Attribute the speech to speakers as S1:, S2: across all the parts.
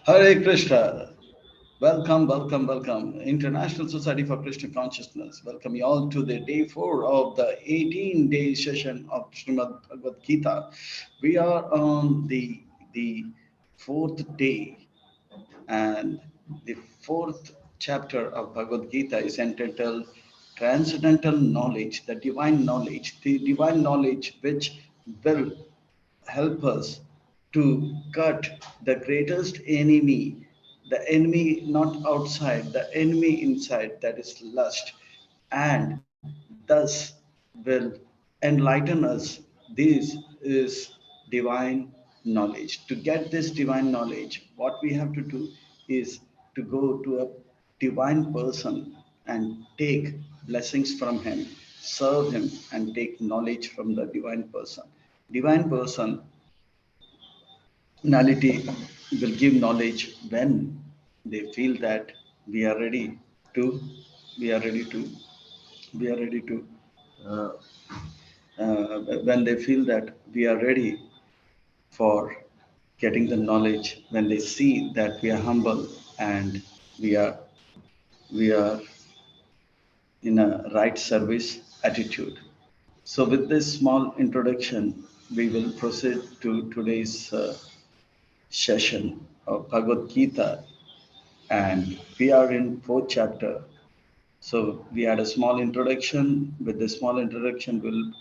S1: Hare Krishna. Welcome, welcome, welcome. International Society for Krishna Consciousness. Welcome you all to the day 4 of the 18-day session of Srimad Bhagavad Gita. We are on the fourth day, and the fourth chapter of Bhagavad Gita is entitled Transcendental Knowledge, the divine knowledge which will help us to cut the greatest enemy, the enemy not outside, the enemy inside, that is lust, and thus will enlighten us. This is divine knowledge. To get this divine knowledge, what we have to do is to go to a divine person and take blessings from him, serve him, and take knowledge from the divine person. Divine personality will give knowledge when they feel that we are ready to we are ready to we are ready to uh, when they feel that we are ready for getting the knowledge, when they see that we are humble and we are we are in a right service attitude. So with this small introduction, we will proceed to today's session of Bhagavad Gita, and we are in fourth chapter. So we had a small introduction. With the small introduction, we'll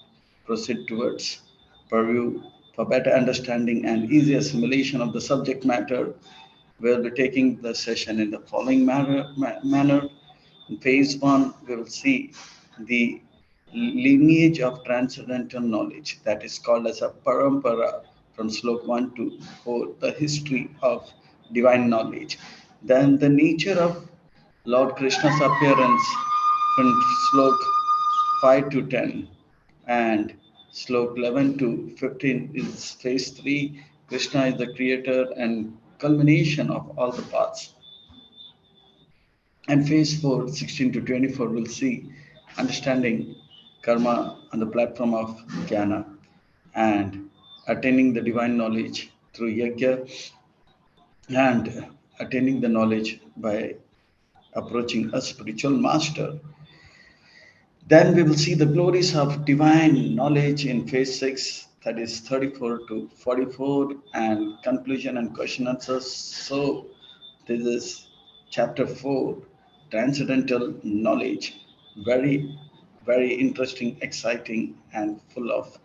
S1: proceed towards purview for better understanding and easy assimilation of the subject matter. We'll be taking the session in the following manner. In phase one, we will see the lineage of transcendental knowledge, that is called as a parampara, from slok 1 to 4, the history of divine knowledge. Then the nature of Lord Krishna's appearance from slok 5 to 10, and slok 11 to 15 is phase 3. Krishna is the creator and culmination of all the paths. And phase 4, 16 to 24, will see understanding karma on the platform of jnana and attaining the divine knowledge through yajna, and attaining the knowledge by approaching a spiritual master. Then we will see the glories of divine knowledge in phase 6, that is 34 to 44, and conclusion and question answers. So, this is chapter 4, transcendental knowledge. Very, very interesting, exciting, and full of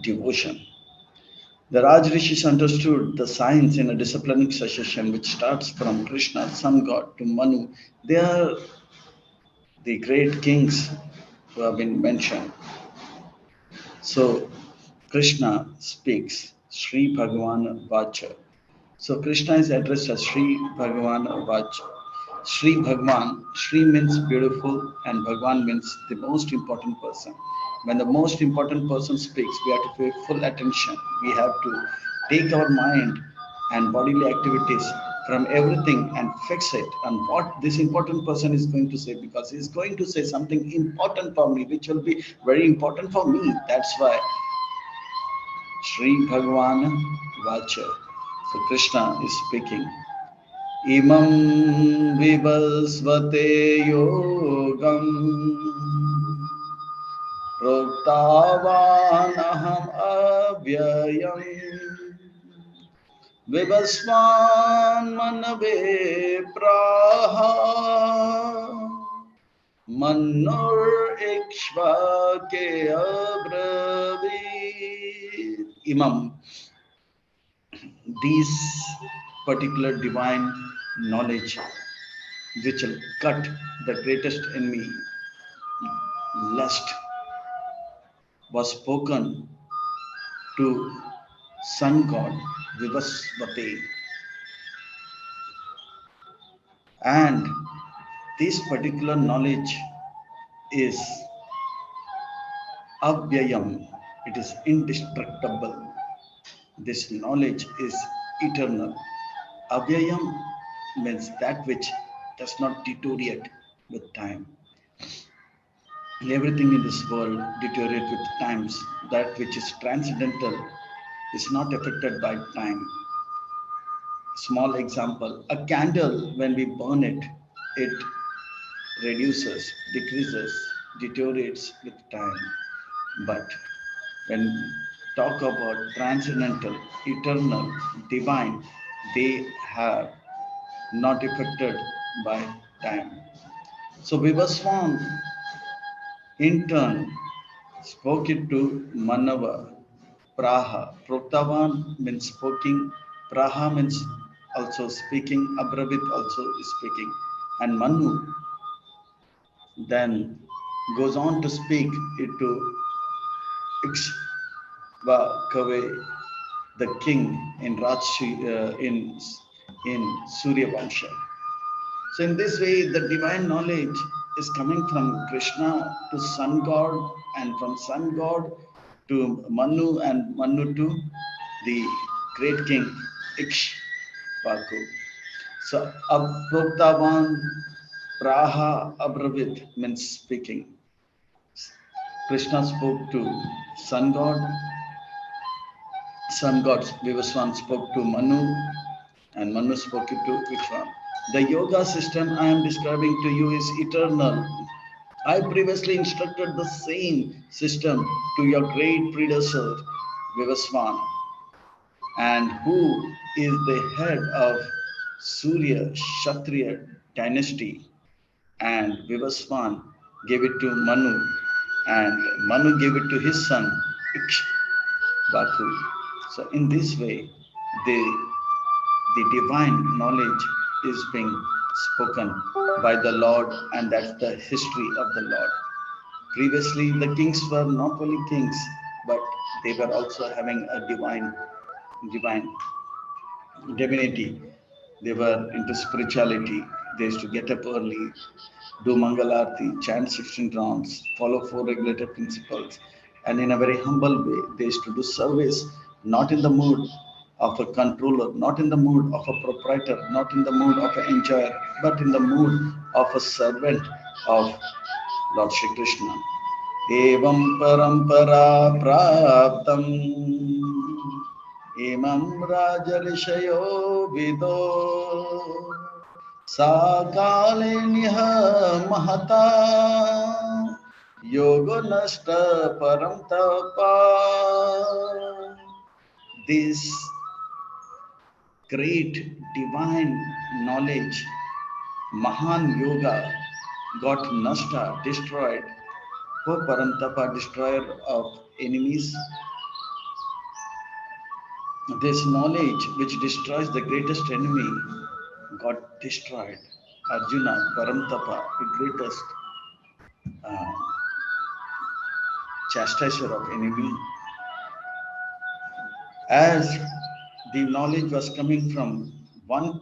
S1: devotion. The Raj Rishis understood the science in a disciplining succession which starts from Krishna, sun god, to Manu. They are the great kings who have been mentioned. So Krishna speaks Sri Bhagavan Vacha. So Krishna is addressed as Sri Bhagavan Vacha. Sri Bhagavan, Sri means beautiful and Bhagavan means the most important person. When the most important person speaks, we have to pay full attention. We have to take our mind and bodily activities from everything and fix it on what this important person is going to say, because he is going to say something important for me, which will be very important for me. That's why Sri Bhagavan Vacha. So Krishna is speaking. Imam vivasvate yogam proktavanaham avyayam vivasvan manave praha manur ikshvake abravit. Imam, these particular divine knowledge which will cut the greatest enemy, lust, was spoken to sun god Vivasvati, and this particular knowledge is avyayam, it is indestructible. This knowledge is eternal. Avyayam means that which does not deteriorate with time. Everything in this world deteriorates with times. That which is transcendental is not affected by time. Small example, a candle, when we burn it, it reduces, decreases, deteriorates with time. But when talk about transcendental, eternal, divine, they have not affected by time. So Vivaswan in turn spoke it to Manava, Praha. Proktavan means speaking, Praha means also speaking, Abravit also is speaking, and Manu then goes on to speak it to Ikshvakave, the king in in Surya Vamsha. So in this way, the divine knowledge is coming from Krishna to Sun God, and from Sun God to Manu, and Manu to the great king Ikshvaku. So Aproktavan Praha Abravit means speaking. Krishna spoke to Sun God, Sun God Vivaswan spoke to Manu, and Manu spoke it to Vishwan. The yoga system I am describing to you is eternal. I previously instructed the same system to your great predecessor, Vivaswan, and who is the head of Surya Kshatriya dynasty. And Vivaswan gave it to Manu, and Manu gave it to his son, Ikshvaku. So, in this way, the divine knowledge is being spoken by the Lord, and that's the history of the Lord. Previously, the kings were not only kings, but they were also having a divine divinity. They were into spirituality. They used to get up early, do Mangalarti, chant 16 rounds, follow four regulated principles, and in a very humble way, they used to do service, not in the mood of a controller, not in the mood of a proprietor, not in the mood of an enjoyer, but in the mood of a servant of Lord Shri Krishna. Evam parampara praptam imam rajarishayo vido sakale niha mahata yoga nasta param tapa. This great divine knowledge, Mahan Yoga, got nasta, destroyed. O Parantapa, destroyer of enemies, this knowledge which destroys the greatest enemy got destroyed. Arjuna, Paramtapa, the greatest uh, chastiser of enemy. As the knowledge was coming from one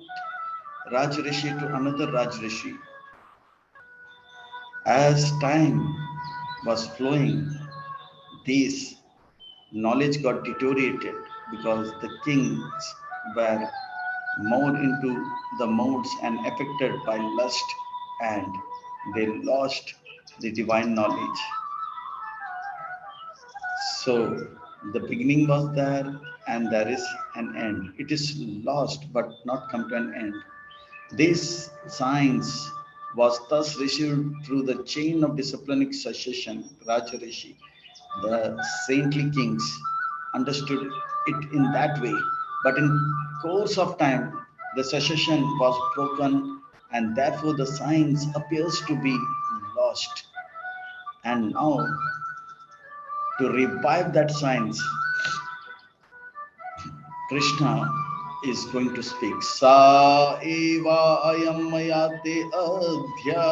S1: Raj Rishi to another Raj Rishi, as time was flowing, this knowledge got deteriorated because the kings were more into the modes and affected by lust, and they lost the divine knowledge. So the beginning was there, and there is an end. It is lost but not come to an end. This science was thus received through the chain of disciplinic succession, Raja Rishi. The saintly kings understood it in that way, but in course of time, the succession was broken, and therefore the science appears to be lost. And now, to revive that science, Krishna is going to speak. Sa eva ayam mayate adhya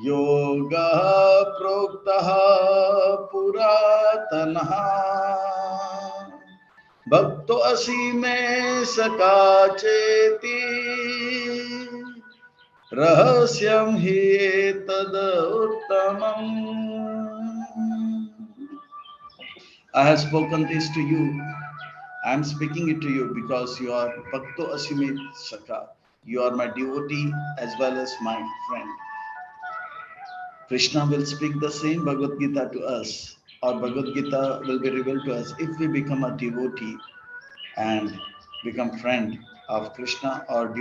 S1: yoga proktaha puratanaha भक्तो असी में सका चेती रहस्यम ही तद उत्तमम. I have spoken this to you. I am speaking it to you because you are Bhakto Asimi Saka. You are my devotee as well as my friend. Krishna will speak the same Bhagavad Gita to us, or Bhagavad Gita will be revealed to us if we become a devotee and become friend of Krishna or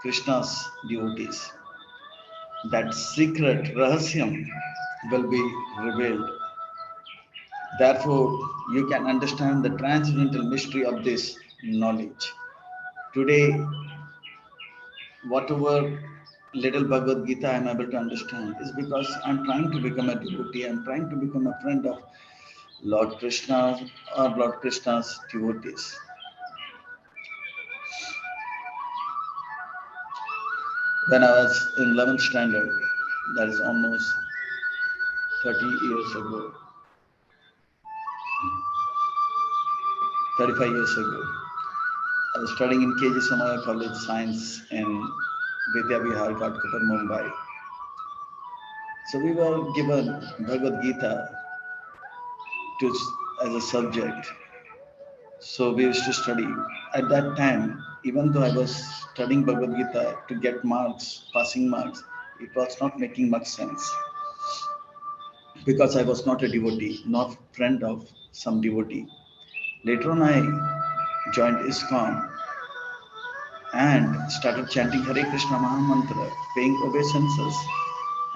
S1: Krishna's devotees. That secret rahasyam will be revealed. Therefore, you can understand the transcendental mystery of this knowledge. Today, whatever little Bhagavad Gita I am able to understand is because I am trying to become a devotee, I am trying to become a friend of Lord Krishna or Lord Krishna's devotees. When I was in 11th standard, that is almost 30 years ago, 35 years ago, I was studying in KG Somaya College Science in Vidya Vihar, Ghatkopar, Mumbai. So we were given Bhagavad Gita to, as a subject. So we used to study. At that time, even though I was studying Bhagavad Gita to get marks, passing marks, it was not making much sense because I was not a devotee, not friend of some devotee. Later on, I joined ISKCON and started chanting Hare Krishna Mahamantra, paying obeisances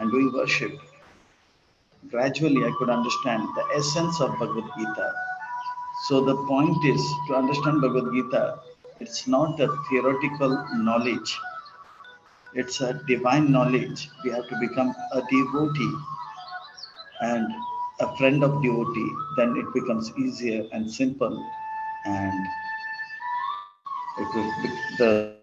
S1: and doing worship. Gradually, I could understand the essence of Bhagavad Gita. So the point is to understand Bhagavad Gita, it's not a theoretical knowledge, it's a divine knowledge. We have to become a devotee and a friend of devotee, then it becomes easier and simple and the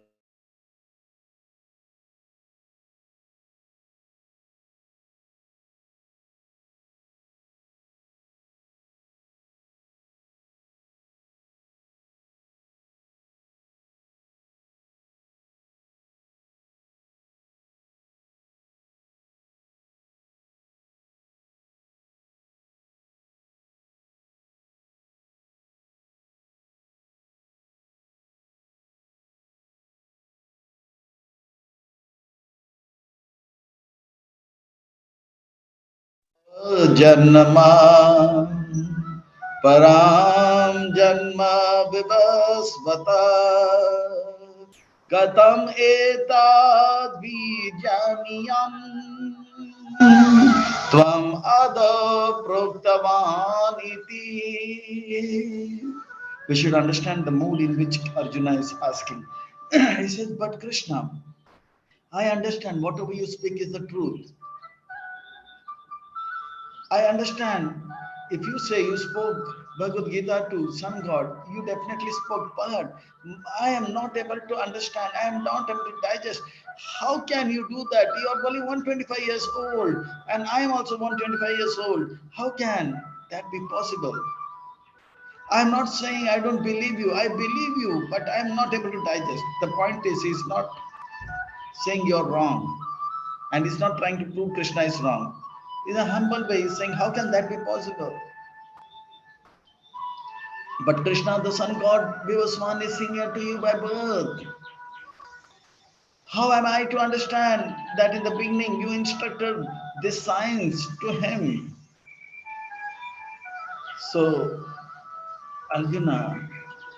S1: जन्मा पराम जन्म विवस्वता कथम एतद् बीजानीयम् त्वम् आदौ प्रोक्तवान् इति. We should understand the mood in which Arjuna is asking. He says, but Krishna, I understand whatever you speak is the truth. I understand if you say you spoke Bhagavad Gita to some god, you definitely spoke, but I am not able to understand, I am not able to digest. How can you do that? You are only 125 years old, and I am also 125 years old. How can that be possible? I am not saying I don't believe you, I believe you, but I am not able to digest. The point is, he's not saying you're wrong, and he's not trying to prove Krishna is wrong. In a humble way, he's saying, how can that be possible? But Krishna, the sun god, Vivaswan, is senior to you by birth. How am I to understand that in the beginning you instructed this science to him? So Arjuna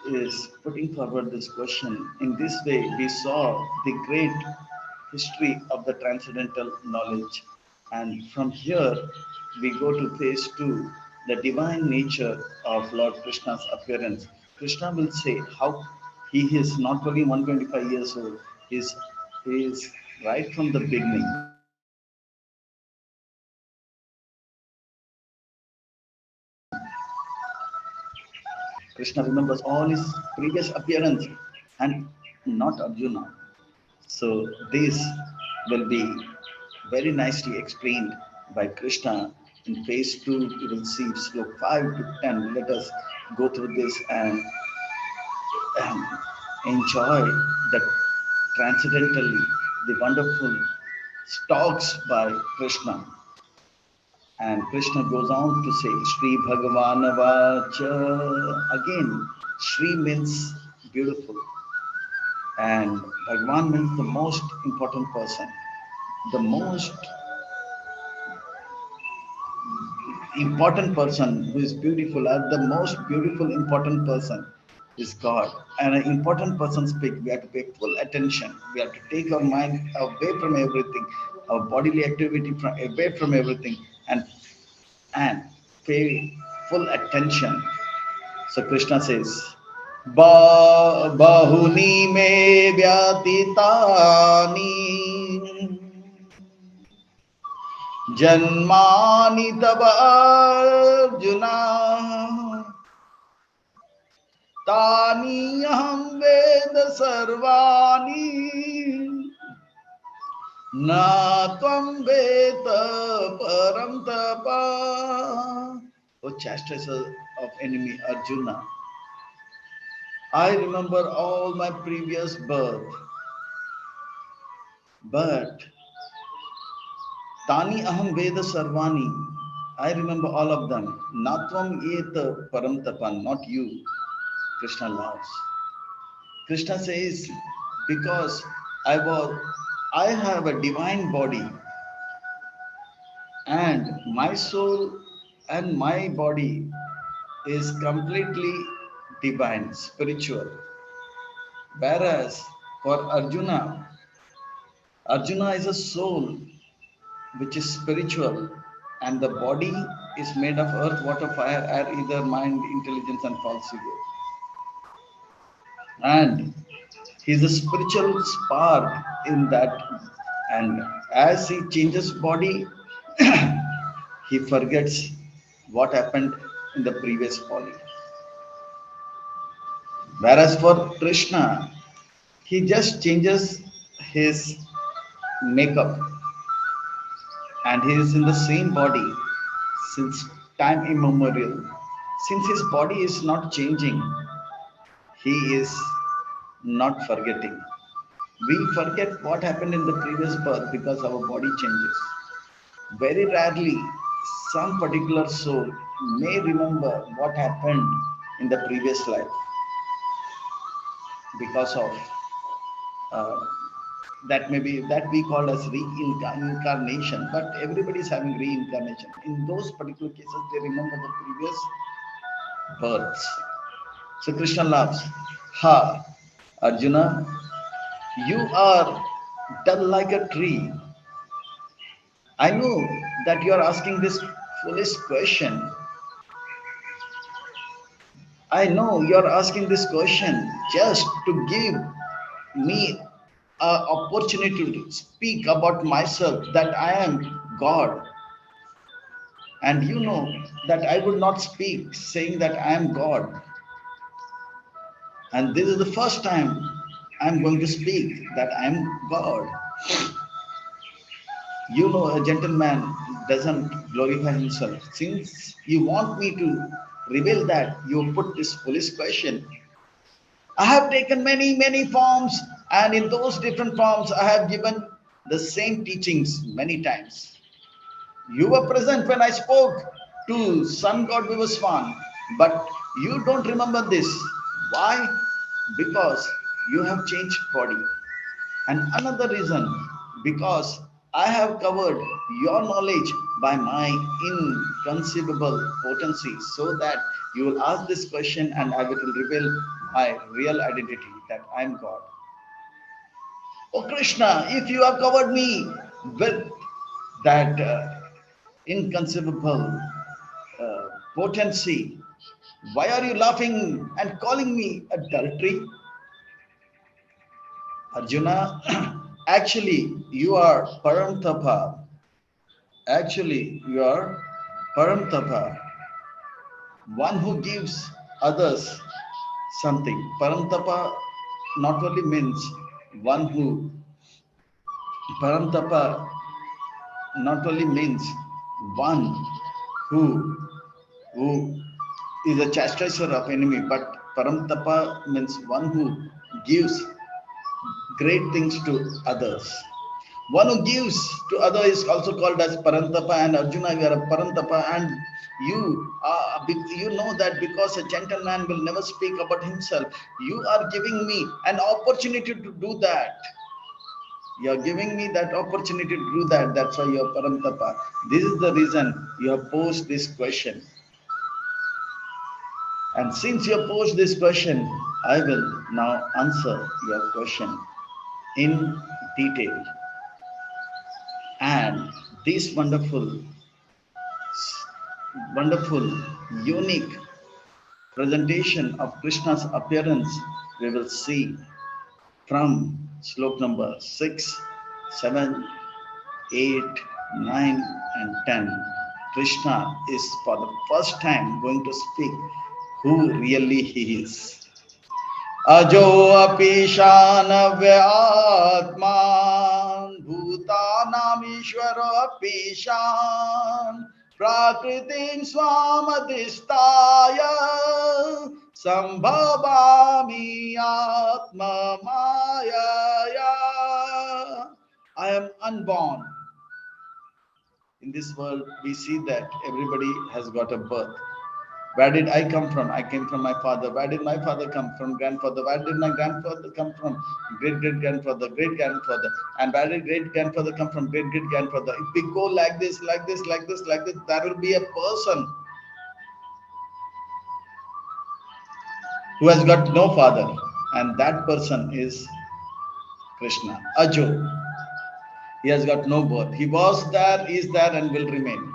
S1: is putting forward this question. In this way, we saw the great history of the transcendental knowledge. And from here, we go to phase two, the divine nature of Lord Krishna's appearance. Krishna will say how he is not only 125 years old, he is right from the beginning. Krishna remembers all his previous appearance and not Arjuna. So this will be very nicely explained by Krishna in phase 2. You will see slok 5 to 10. Let us go through this and enjoy the transcendentally the wonderful talks by Krishna. And Krishna goes on to say, Sri Bhagavan Vacha. Again, Sri means beautiful, and Bhagavan means the most important person. The most important person who is beautiful, or the most beautiful important person. is God. And an important person speak, we have to pay full attention. We have to take our mind away from everything, our bodily activity from away from everything, and pay full attention. So Krishna says, Bahuni me vyatitani janmani tava arjuna tani aham ved sarvani na tvam veta param tapa. O chastiser of enemy Arjuna, I remember all my previous birth, but Tani aham veda sarvani. I remember all of them. Natvam et param tapan, not you. Krishna loves. Krishna says, because I have a divine body, and my soul and my body is completely divine, spiritual. Whereas for Arjuna, Arjuna is a soul which is spiritual, and the body is made of earth, water, fire, air, either mind, intelligence, and false ego. And he's a spiritual spark in that. And as he changes body, he forgets what happened in the previous body. Whereas for Krishna, he just changes his makeup, and he is in the same body since time immemorial. Since his body is not changing, he is not forgetting. We forget what happened in the previous birth because our body changes. Very rarely, some particular soul may remember what happened in the previous life because of uh, that may be that we call as reincarnation, but everybody is having reincarnation. In those particular cases, they remember the previous births. So Krishna laughs. Ha, Arjuna, you are dull like a tree. I know that you are asking this foolish question. I know you are asking this question just to give me an opportunity to speak about myself that I am God. And you know that I would not speak saying that I am God. And this is the first time I'm going to speak that I am God. You know, a gentleman doesn't glorify himself. Since you want me to reveal that, you put this foolish question. I have taken many, many forms, and in those different forms, I have given the same teachings many times. You were present when I spoke to Sun God Vivaswan, but you don't remember this. Why? Because you have changed body. And another reason, because I have covered your knowledge by my inconceivable potency, so that you will ask this question and I will reveal my real identity that I am God. Oh Krishna, if you have covered me with that inconceivable potency, why are you laughing and calling me adultery? Arjuna, actually, you are Paramtapa. Actually, you are Paramtapa, one who gives others something. Paramtapa not only means one who, Paramtapa not only means one who who is a chastiser of enemy, but Paramtapa means one who gives great things to others. One who gives to other is also called as Parantapa, and Arjuna, you are a Parantapa, and you know that because a gentleman will never speak about himself, you are giving me an opportunity to do that. You are giving me that opportunity to do that. That's why you are Parantapa. This is the reason you have posed this question. And since you have posed this question, I will now answer your question in detail. And this wonderful, unique presentation of Krishna's appearance we will see from slok number 6, 7, 8, 9, and 10. Krishna is for the first time going to speak who really he is. अजो अपि शानव्यात्मान् भूतानामीश्वरोऽपि शान् प्राकृतिं स्वामधिष्ठाय सम्भवामि आत्ममायया. I am unborn. In this world, we see that everybody has got a birth. Where did I come from? I came from my father. Where did my father come from? Grandfather. Where did my grandfather come from? Great great grandfather, great grandfather. And where did great grandfather come from? Great great grandfather. If we go like this, like this, like this, like this, there will be a person who has got no father. And that person is Krishna. Ajo. He has got no birth. He was there, is there, and will remain.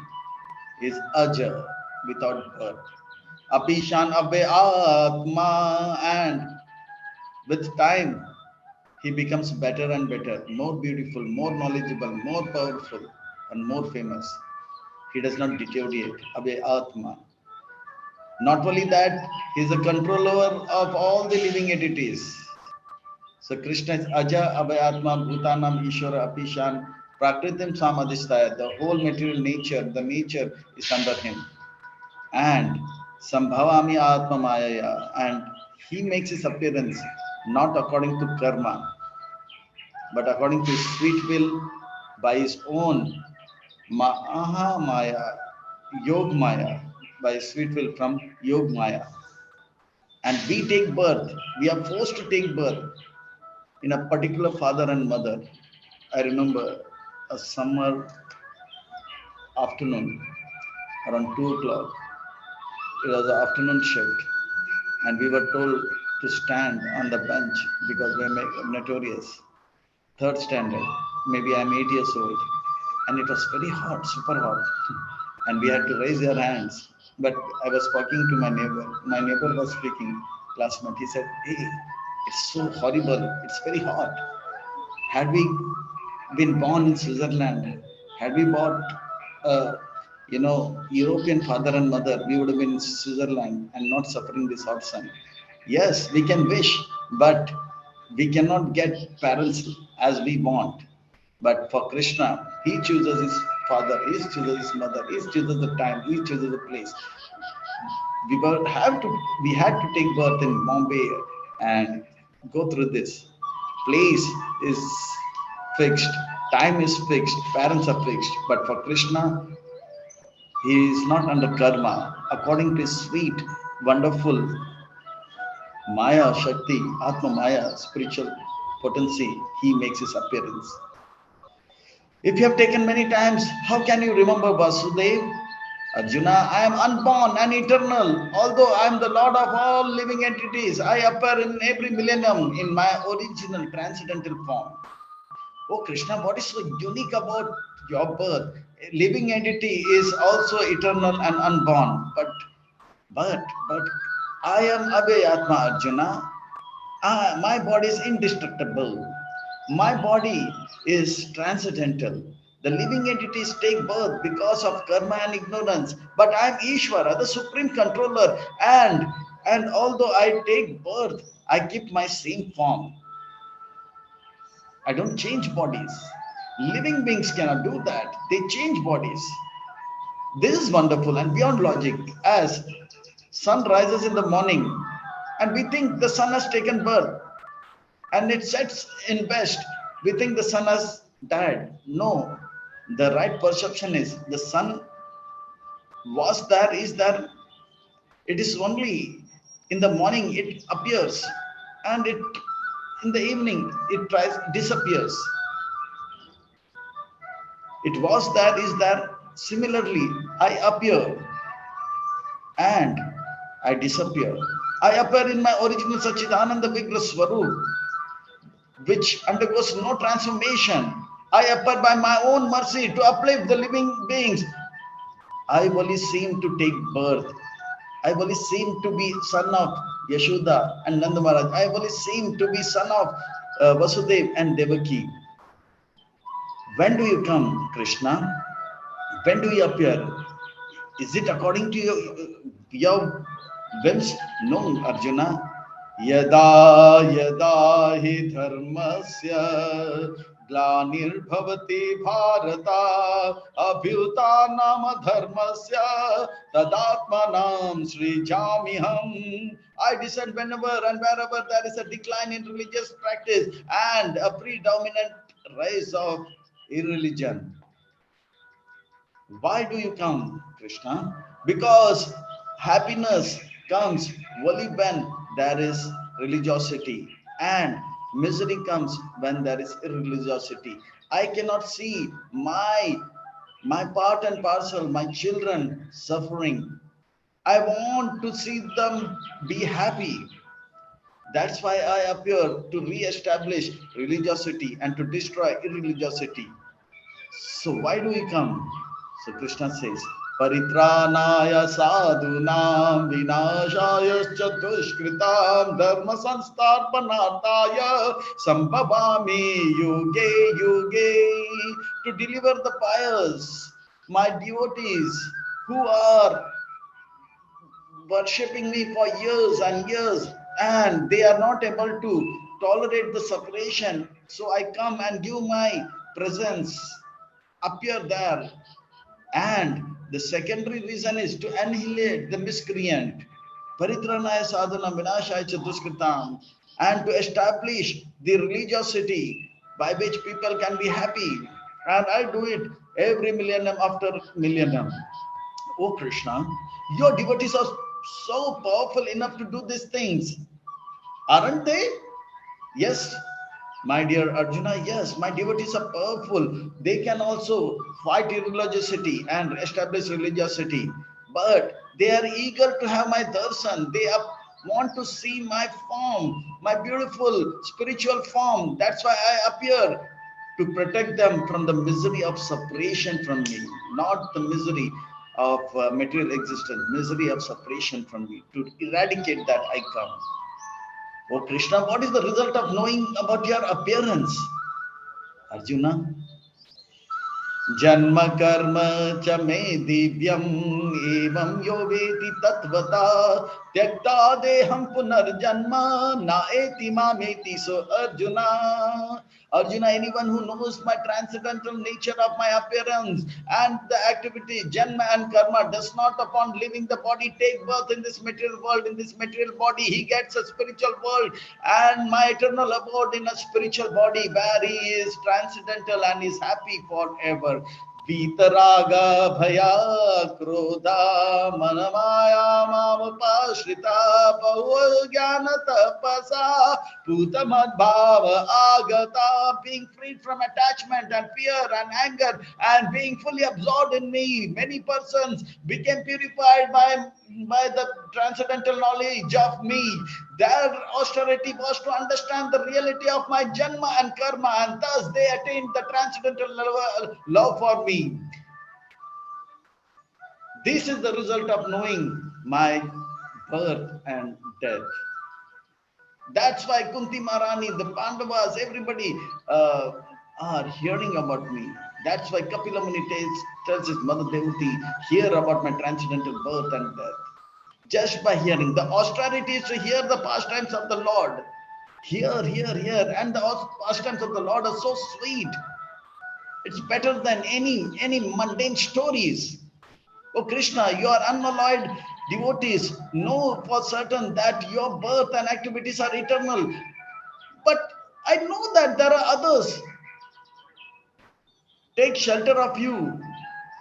S1: He is Aja, without birth. Apishan Abhe Atma, and with time he becomes better and better, more beautiful, more knowledgeable, more powerful, and more famous. He does not deteriorate. Abhe Atma. Not only that, he is a controller of all the living entities. So Krishna is Aja, Abhay Atma, Bhutanam, Ishwara, Apishan, Prakritim Samadhisthaya. The whole material nature, the nature is under him. And Sambhavami Atma Mayaya. And he makes his appearance not according to karma, but according to his sweet will, by his own Maha Maya, Yog Maya, by his sweet will from Yog Maya. And we take birth, we are forced to take birth in a particular father and mother. I remember a summer afternoon around 2 o'clock. It was an afternoon shift, and we were told to stand on the bench because we are notorious. Third standard, maybe I'm 8 years old, and it was very hot, super hot, and we had to raise our hands. But I was talking to my neighbor. My neighbor was speaking, classmate. He said, "Hey, it's so horrible. It's very hot. Had we been born in Switzerland, had we bought a European father and mother, we would have been in Switzerland and not suffering this hot sun." Yes, we can wish, but we cannot get parents as we want. But for Krishna, he chooses his father, he chooses his mother, he chooses the time, he chooses the place. We had to take birth in Bombay and go through this. Place is fixed, time is fixed, parents are fixed. But for Krishna, he is not under karma. According to his sweet, wonderful Maya Shakti, Atma Maya, spiritual potency, he makes his appearance. If you have taken many times, how can you remember Vasudev? Arjuna, I am unborn and eternal. Although I am the Lord of all living entities, I appear in every millennium in my original transcendental form. Oh Krishna, what is so unique about your birth? A living entity is also eternal and unborn. But I am Abhayatma Arjuna. My body is indestructible. My body is transcendental. The living entities take birth because of karma and ignorance. But I am Ishvara, the supreme controller. And although I take birth, I keep my same form. I don't change bodies. Living beings cannot do that. They change bodies. This is wonderful and beyond logic. As sun rises in the morning and we think the sun has taken birth, and it sets in west, we think the sun has died. No, the right perception is the sun was there, is there. It is only in the morning it appears, and it in the evening it disappears. It was there, is there. Similarly, I appear and I disappear. I appear in my original Sachidananda Vigra Swarup, which undergoes no transformation. I appear by my own mercy to uplift the living beings. I only seem to take birth. I only seem to be son of Yashoda and Nanda Maharaj. I only seem to be son of Vasudev and Devaki. When do you come, Krishna? When do you appear? Is it according to your whims? No, Arjuna. Yada yada hi dharmasya glanirbhavati bharata abhyutanam dharmasya tadatmanam srijamiham. I descend whenever and wherever there is a decline in religious practice and a predominant rise of irreligion. Why do you come, Krishna? Because happiness comes only when there is religiosity, and misery comes when there is irreligiosity. I cannot see my part and parcel, my children suffering. I want to see them be happy. That's why I appear to re-establish religiosity and to destroy irreligiosity. So why do we come? So Krishna says, Paritranaya sadhunam vinashayascha dushkritam dharma sanstarpanartaya sambhavami yuge yuge. To deliver the pious, my devotees who are worshipping me for years and years, and they are not able to tolerate the separation. So I come and give my presence, appear there. And the secondary reason is to annihilate the miscreant, paritranaya sadhana vinashaya duskritam, and to establish the religiosity by which people can be happy. And I do it every millennium after millennium. Oh Krishna, your devotees are so powerful enough to do these things, aren't they? Yes, my dear Arjuna, yes, my devotees are powerful. They can also fight irreligiosity and establish religiosity. But they are eager to have my darshan. Want to see my form, my beautiful spiritual form. That's why I appear to protect them from the misery of separation from me, not the misery of material existence, misery of separation from me. To eradicate that, I come. Oh Krishna, what is the result of knowing about your appearance? Arjuna, जन्म कर्म च मे दिव्यम एवं यो वेति तत्वता त्यक्ता देहम पुनर्जन्म न एति मामेति. So Arjuna, anyone who knows my transcendental nature of my appearance and the activity, janma and karma, does not upon leaving the body take birth in this material world, in this material body, he gets a spiritual world and my eternal abode in a spiritual body where he is transcendental and is happy forever. Vitaraga bhaya krodha manamaya mamapashrita bahujnana tapasa putamad bhava agata. Being freed from attachment and fear and anger and being fully absorbed in me, many persons became purified by the transcendental knowledge of me. Their austerity was to understand the reality of my janma and karma, and thus they attained the transcendental love for me. This is the result of knowing my birth and death. That's why Kunti Maharani, the Pandavas, everybody are hearing about me. That's why Kapila Muni tells his mother Devati, hear about my transcendental birth and death. Just by hearing, the austerity is to hear the pastimes of the Lord. Hear. And the pastimes of the Lord are so sweet. It's better than any mundane stories. Oh Krishna, you are unalloyed devotees. Know for certain that your birth and activities are eternal. But I know that there are others. Take shelter of you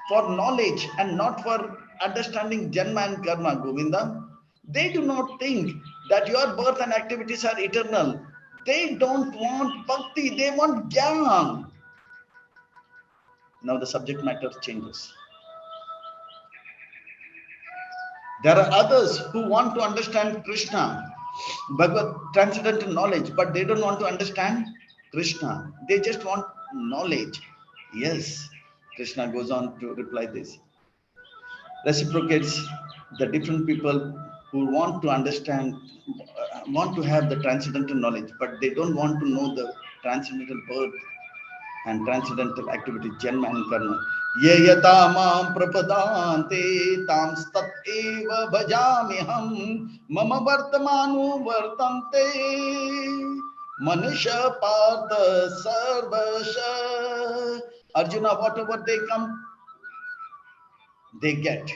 S1: for knowledge and not for understanding Janma and Karma, Govinda. They do not think that your birth and activities are eternal. They don't want bhakti, they want jnana. Now the subject matter changes. There are others who want to understand Krishna, Bhagavad transcendental knowledge, but they don't want to understand Krishna. They just want knowledge. Yes, Krishna goes on to reply this. Reciprocates the different people who want to understand, want to have the transcendental knowledge, but they don't want to know the transcendental birth and transcendental activity, janma and karma. Ye yata mam prapadante tam stat eva bhajamiham mama vartamanu vartante manisha partha sarvasha. Arjuna, whatever they come, they get.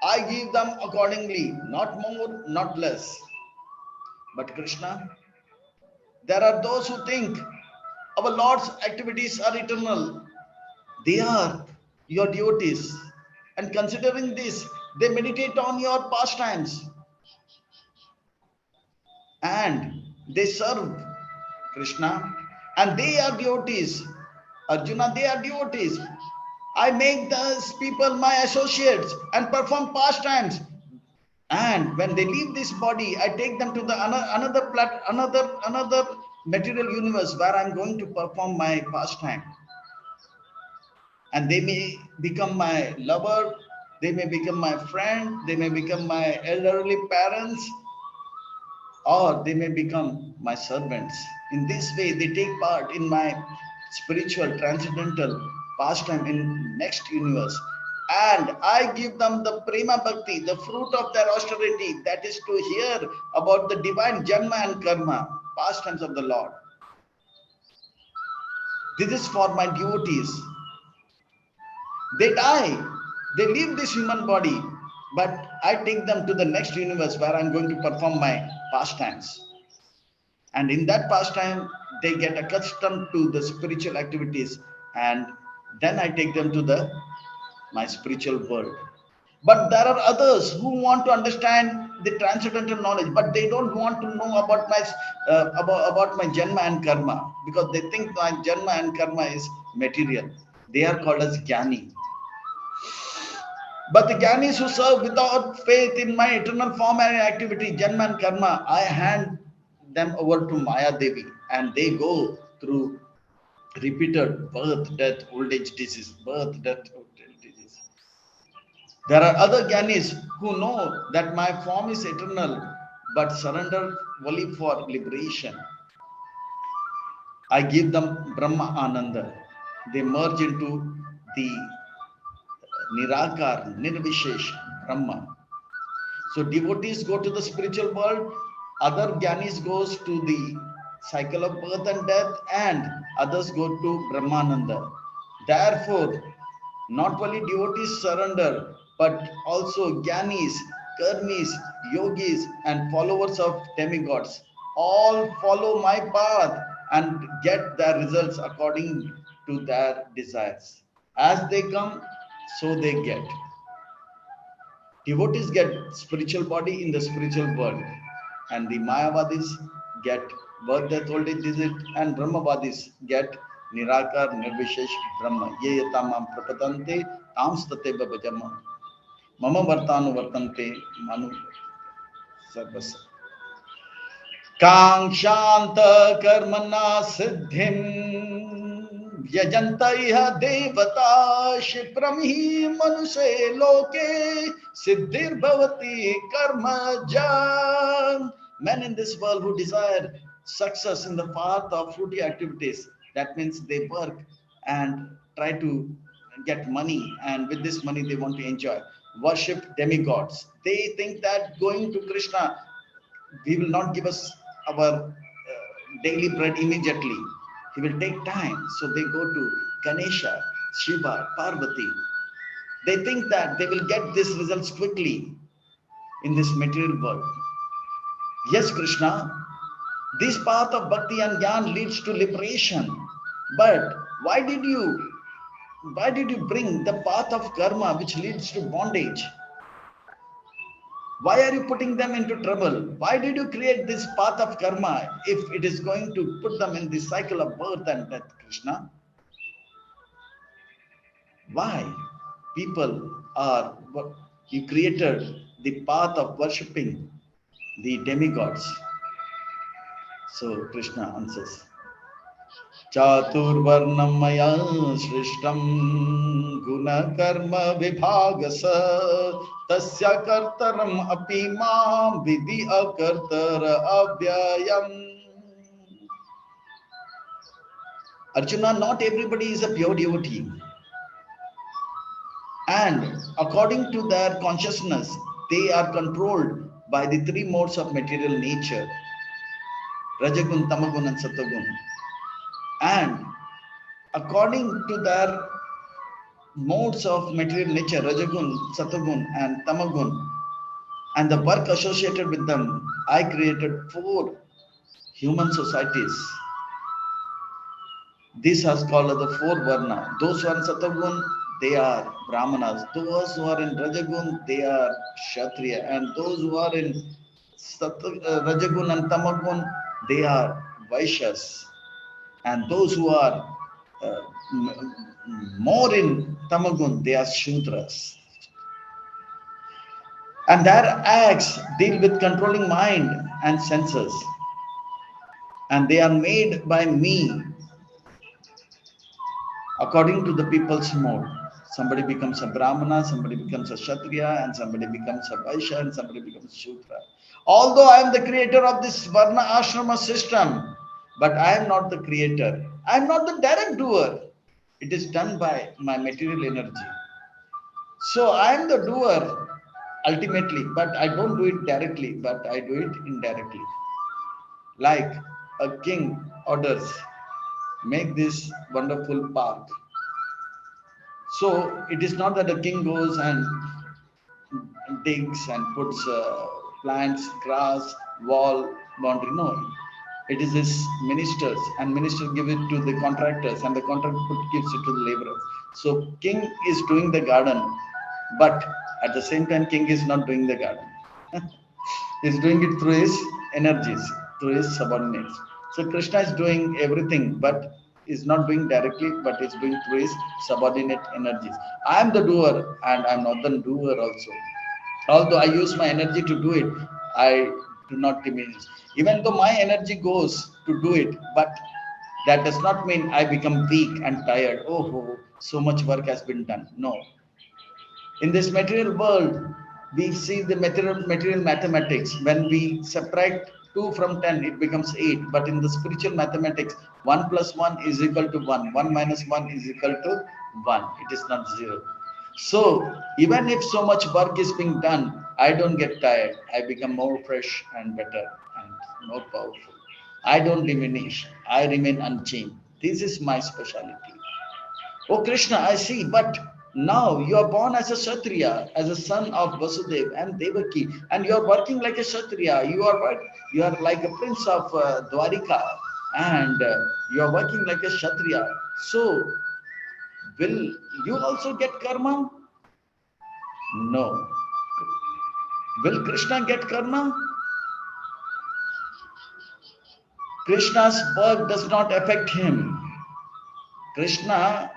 S1: I give them accordingly, not more, not less. But Krishna, there are those who think our Lord's activities are eternal. They are your devotees. And considering this, they meditate on your pastimes and they serve Krishna. And they are devotees. Arjuna, they are devotees. I make those people my associates and perform pastimes. And when they leave this body, I take them to the another material universe where I'm going to perform my pastime. And they may become my lover, they may become my friend, they may become my elderly parents, or they may become my servants. In this way, they take part in my spiritual, transcendental pastime in next universe. And I give them the prema bhakti, the fruit of their austerity, that is to hear about the divine janma and karma, pastimes of the Lord. This is for my devotees. They die, they leave this human body, but I take them to the next universe where I'm going to perform my pastimes. And in that pastime, they get accustomed to the spiritual activities, and then I take them to the my spiritual world. But there are others who want to understand the transcendental knowledge, but they don't want to know about my about my janma and karma, because they think my janma and karma is material. They are called as jnani. But the Gyanis who serve without faith in my eternal form and activity, Janma and Karma, I hand them over to Maya Devi, and they go through repeated birth, death, old age disease, birth, death, old age disease. There are other Gyanis who know that my form is eternal, but surrender only for liberation. I give them Brahma Ananda. They merge into the Nirakar, Nirvishesh, Brahma. So devotees go to the spiritual world, other Gyanis goes to the cycle of birth and death, and others go to Brahmananda. Therefore, not only devotees surrender, but also Gyanis, Karmis, Yogis, and followers of demigods all follow my path and get their results according to their desires. As they come, so they get. Devotees get spiritual body in the spiritual world, and the Mayavadis get birth, death, old age, disease, and Brahmavadis get Nirakar, Nirvishesh, Brahma. Ye yatamam prapatante, tam state babajama. Mama vartanu vartante, manu sarvasa. Kangshanta karmana siddhim Yajantaiha devata shipramihi manuse loke siddhir bhavati karma jan. Men in this world who desire success in the path of fruity activities, that means they work and try to get money, and with this money they want to enjoy, worship demigods. They think that going to Krishna, he will not give us our daily bread immediately. He will take time. So they go to Ganesha, Shiva, Parvati. They think that they will get these results quickly in this material world. Yes, Krishna, this path of bhakti and jnana leads to liberation. But why did you bring the path of karma which leads to bondage? Why are you putting them into trouble? Why did you create this path of karma if it is going to put them in the cycle of birth and death, Krishna? Why? People are, you created the path of worshipping the demigods? So Krishna answers, Chaturvarnam maya shrishtam guna karma vibhagasa tasya kartaram api mam vidhi akartara avyayam. Arjuna, not everybody is a pure devotee. And according to their consciousness, they are controlled by the three modes of material nature, Rajagun, Tamagun and Satagun. And according to their modes of material nature, Rajagun, Satagun and Tamagun, and the work associated with them, I created 4 human societies. This has called as the 4 Varna. Those who are in Satagun, they are Brahmanas. Those who are in Rajagun, they are Kshatriya. And those who are in Rajagun and Tamagun, they are Vaishyas. And those who are more in Tamagun, they are Shudras. And their acts deal with controlling mind and senses. And they are made by me according to the people's mode. Somebody becomes a Brahmana, somebody becomes a Kshatriya, and somebody becomes a Vaishya, and somebody becomes a Shudra. Although I am the creator of this Varna Ashrama system, but I am not the creator. I am not the direct doer. It is done by my material energy. So I am the doer ultimately, but I don't do it directly, but I do it indirectly. Like a king orders, make this wonderful park. So it is not that the king goes and digs and puts plants, grass, wall, boundary. No, it is his ministers, and ministers give it to the contractors, and the contractor gives it to the laborers. So king is doing the garden, but at the same time, king is not doing the garden. He's doing it through his energies, through his subordinates. So Krishna is doing everything, but is not doing directly, but is doing through his subordinate energies. I am the doer, and I'm not the doer also. Although I use my energy to do it, I do not diminish. Even though my energy goes to do it, but that does not mean I become weak and tired. Oh, so much work has been done. No. In this material world, we see the material mathematics. When we subtract 2 from 10, it becomes 8. But in the spiritual mathematics, 1 plus 1 is equal to 1. 1 minus 1 is equal to 1. It is not 0. So even if so much work is being done, I don't get tired. I become more fresh and better and more powerful. I don't diminish. I remain unchanged. This is my specialty. Oh Krishna, I see, but now you are born as a Kshatriya, as a son of Vasudev and Devaki, and you are working like a Kshatriya. You are like a prince of Dwarika, and you are working like a Kshatriya. So, will you also get karma? No. Will Krishna get karma? Krishna's work does not affect him. Krishna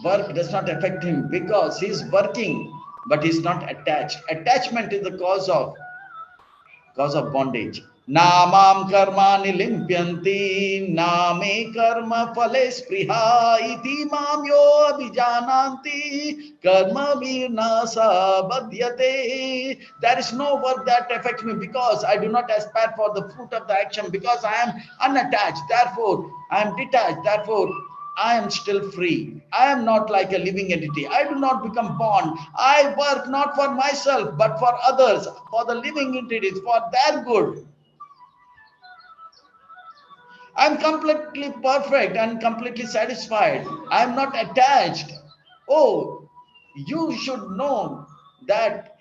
S1: work does not affect him because he is working, but he is not attached. Attachment is the cause of bondage. Namam karma nilimpyanti name karma phale spriha iti mam yo abhijananti karma virnasa badhyate. There is no work that affects me because I do not aspire for the fruit of the action, because I am unattached, therefore I am detached, therefore I am still free. I am not like a living entity. I do not become born. I work not for myself, but for others, for the living entities, for their good. I am completely perfect and completely satisfied. I am not attached. Oh, you should know that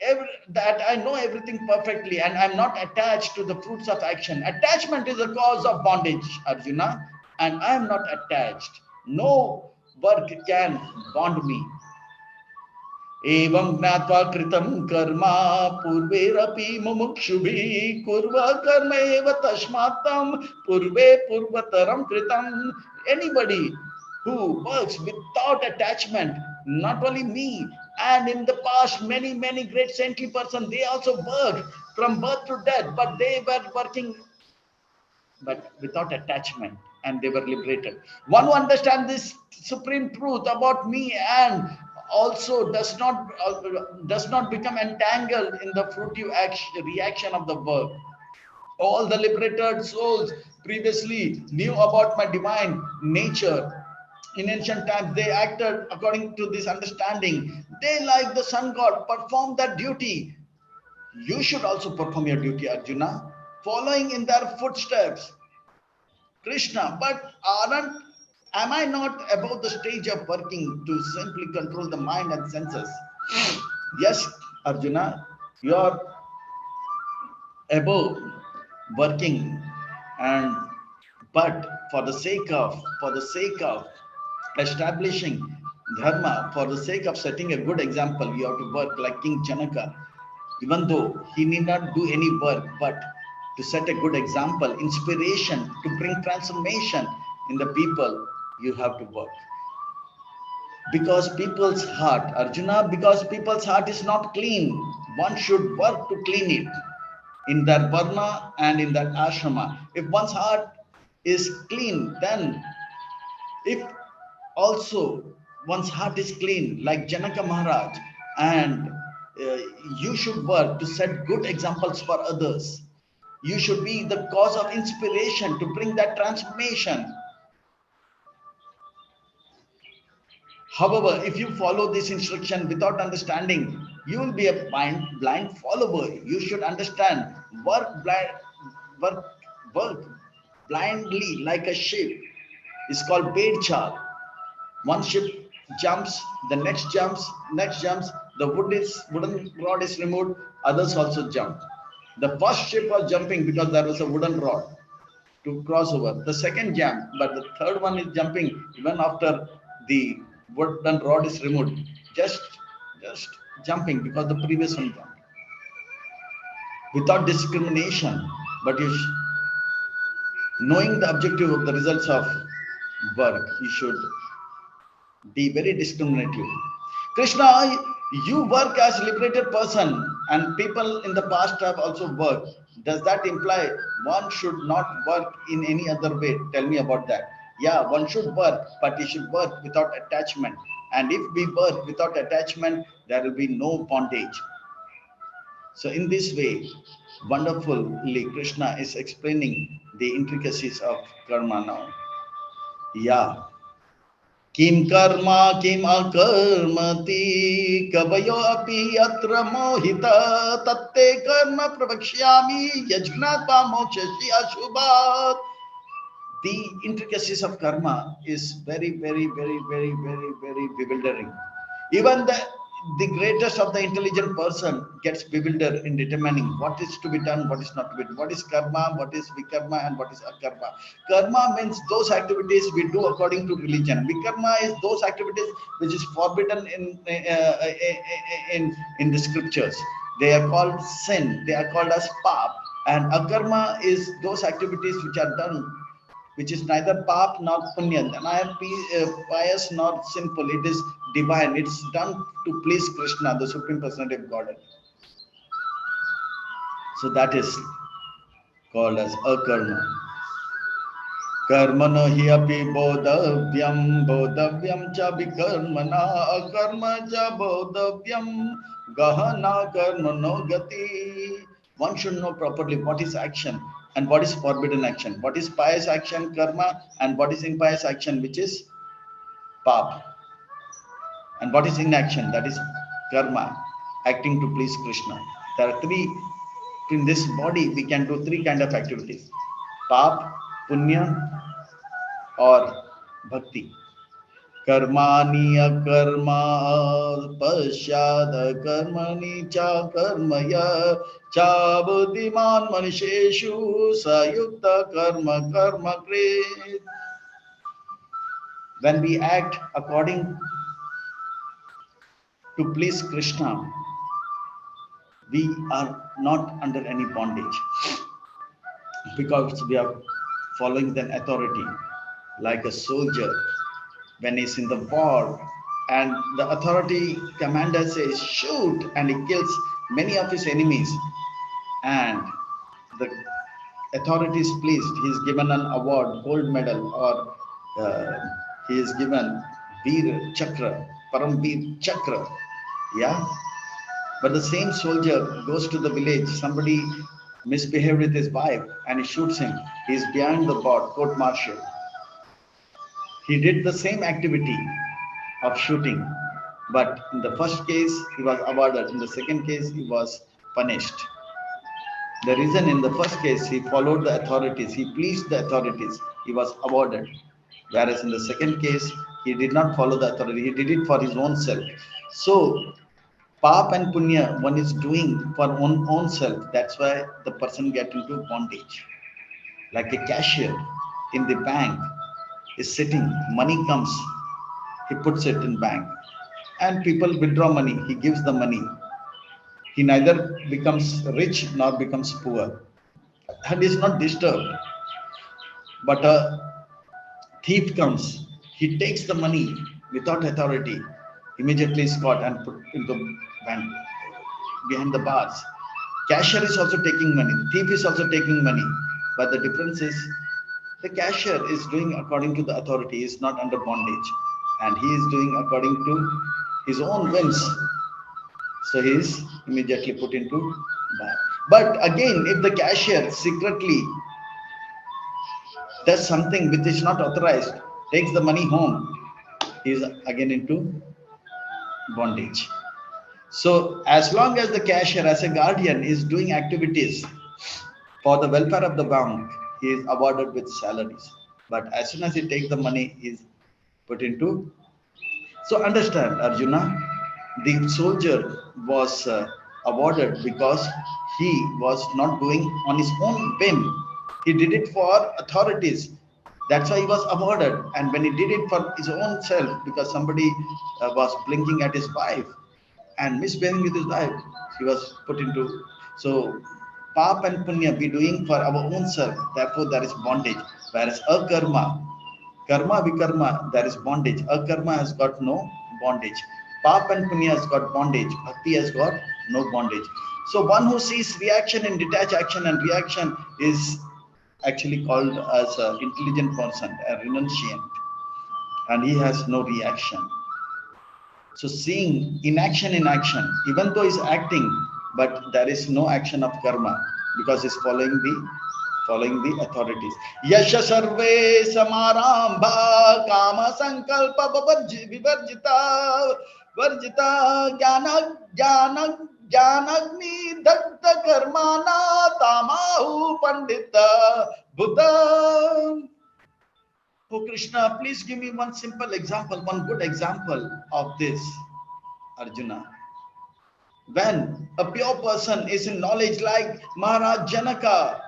S1: that I know everything perfectly and I'm not attached to the fruits of action. Attachment is a cause of bondage, Arjuna, and I am not attached. No work can bond me. एवं ज्ञात्वा कृतं कर्म पूर्वेरपि मुमुक्षुभिः कुर्व कर्म एव तस्मात् तं पूर्वे पूर्वतरं कृतं. Anybody who works without attachment, not only me, and in the past, many great saintly persons, they also worked from birth to death, but they were working but without attachment, and they were liberated. One who understands this supreme truth about me and also does not become entangled in the fruitive reaction of the work. All the liberated souls previously knew about my divine nature. In ancient times, they acted according to this understanding. They, like the sun god, performed their duty. You should also perform your duty, Arjuna, following in their footsteps, Krishna. But am I not above the stage of working to simply control the mind and senses? Yes, Arjuna, you are above working, and but for the sake of establishing dharma, for the sake of setting a good example, you have to work like King Janaka, even though he need not do any work, but to set a good example, inspiration, to bring transformation in the people, you have to work. Because people's heart, Arjuna, because people's heart is not clean, one should work to clean it in their varna and in that ashrama. If one's heart is clean, then if also one's heart is clean like Janaka Maharaj, and uh, you should work to set good examples for others. You should be the cause of inspiration to bring that transformation. However, if you follow this instruction without understanding, you will be a blind follower. You should understand, work blind, work, work blindly like a sheep is called paid chal. One sheep jumps, the next jumps, the wooden rod is removed, others also jump. The first sheep was jumping because there was a wooden rod to cross over. The second jump, but the third one is jumping even after the wooden rod is removed. Just, just jumping because the previous one jumped without discrimination. But knowing the objective of the results of work, you should be very discriminative. Krishna, you work as liberated person, and people in the past have also worked. Does that imply one should not work in any other way? Tell me about that. Yeah, one should work, but he should work without attachment. And if we work without attachment, there will be no bondage. So in this way, wonderfully, Krishna is explaining the intricacies of karma now. Yeah. किं कर्म किम अकर्मति कवयो अपि अत्र मोहित तत्ते कर्म प्रवक्ष्यामि यज्ञात्वा मोक्षस्य अशुभात्. The intricacies of karma is very bewildering. Even the greatest of the intelligent person gets bewildered in determining what is to be done, what is not to be done, what is karma, what is vikarma, and what is akarma. Karma means those activities we do according to religion. Vikarma is those activities which is forbidden in the scriptures. They are called sin. They are called as pap. And akarma is those activities which are done, which is neither pap nor punya, neither pious nor sinful. It is divine. It's done to please Krishna, the Supreme Personality of Godhead. So that is called as akarma. Karmano hi api bodhavyam cha vikarmana akarma cha bodhavyam gahana karmano gati. One should know properly what is action and what is forbidden action, what is pious action, karma, and what is impious action, which is pap, and what is inaction, that is karma, acting to please Krishna. There are three in this body. We can do three kind of activities: pap, punya, or bhakti. Karmani akarma pasyad karmani cha karmaya cha buddhiman manisheshu sayukta karma karma krit. When we act according to please Krishna, we are not under any bondage because we are following the authority like a soldier when he's in the war. and the authority commander says shoot, and he kills many of his enemies, and the authority is pleased. He is given an award, gold medal, or he is given Veer Chakra, Paramveer Chakra. Yeah, but the same soldier goes to the village. Somebody misbehaved with his wife, and he shoots him. He is behind the court martial. He did the same activity of shooting, but in the first case he was awarded. In the second case he was punished. The reason, in the first case he followed the authorities, he pleased the authorities, he was awarded. Whereas in the second case, he did not follow the authority, he did it for his own self. So, pap and punya, one is doing for own self. That's why the person get into bondage. Like a cashier in the bank is sitting, money comes, he puts it in bank, and people withdraw money, he gives the money. He neither becomes rich nor becomes poor, and is not disturbed. But a thief comes, he takes the money without authority, immediately is caught and put into bank behind the bars. Cashier is also taking money, thief is also taking money, but the difference is the cashier is doing according to the authority, is not under bondage, and he is doing according to his own whims. So he is immediately put into bar. But again, if the cashier secretly does something which is not authorized, takes the money home, he is again into bondage. So, as long as the cashier, as a guardian, is doing activities for the welfare of the bank, he is awarded with salaries. But as soon as he takes the money, he is put into. So, understand, Arjuna, the soldier was awarded because he was not doing on his own whim. He did it for authorities. That's why he was awarded. And when he did it for his own self, because somebody was blinking at his wife and misbehaving with his wife, he was put into. So, pap and punya we doing for our own self. Therefore, there is bondage. Whereas akarma, karma vikarma, there is bondage. Akarma has got no bondage. Pap and punya has got bondage. Bhakti has got no bondage. So, one who sees reaction and detached action and reaction is actually called as an intelligent person, a renunciant, and he has no reaction. So seeing inaction in action, even though he's acting, but there is no action of karma because he's following the authorities. Yasha sarve samarambha kama sankalpa vivarjita varjita jnanagni dagda karmana tamahu pandita buddha. Oh Krishna, please give me one simple example, one good example of this, Arjuna. When a pure person is in knowledge like Maharaj Janaka,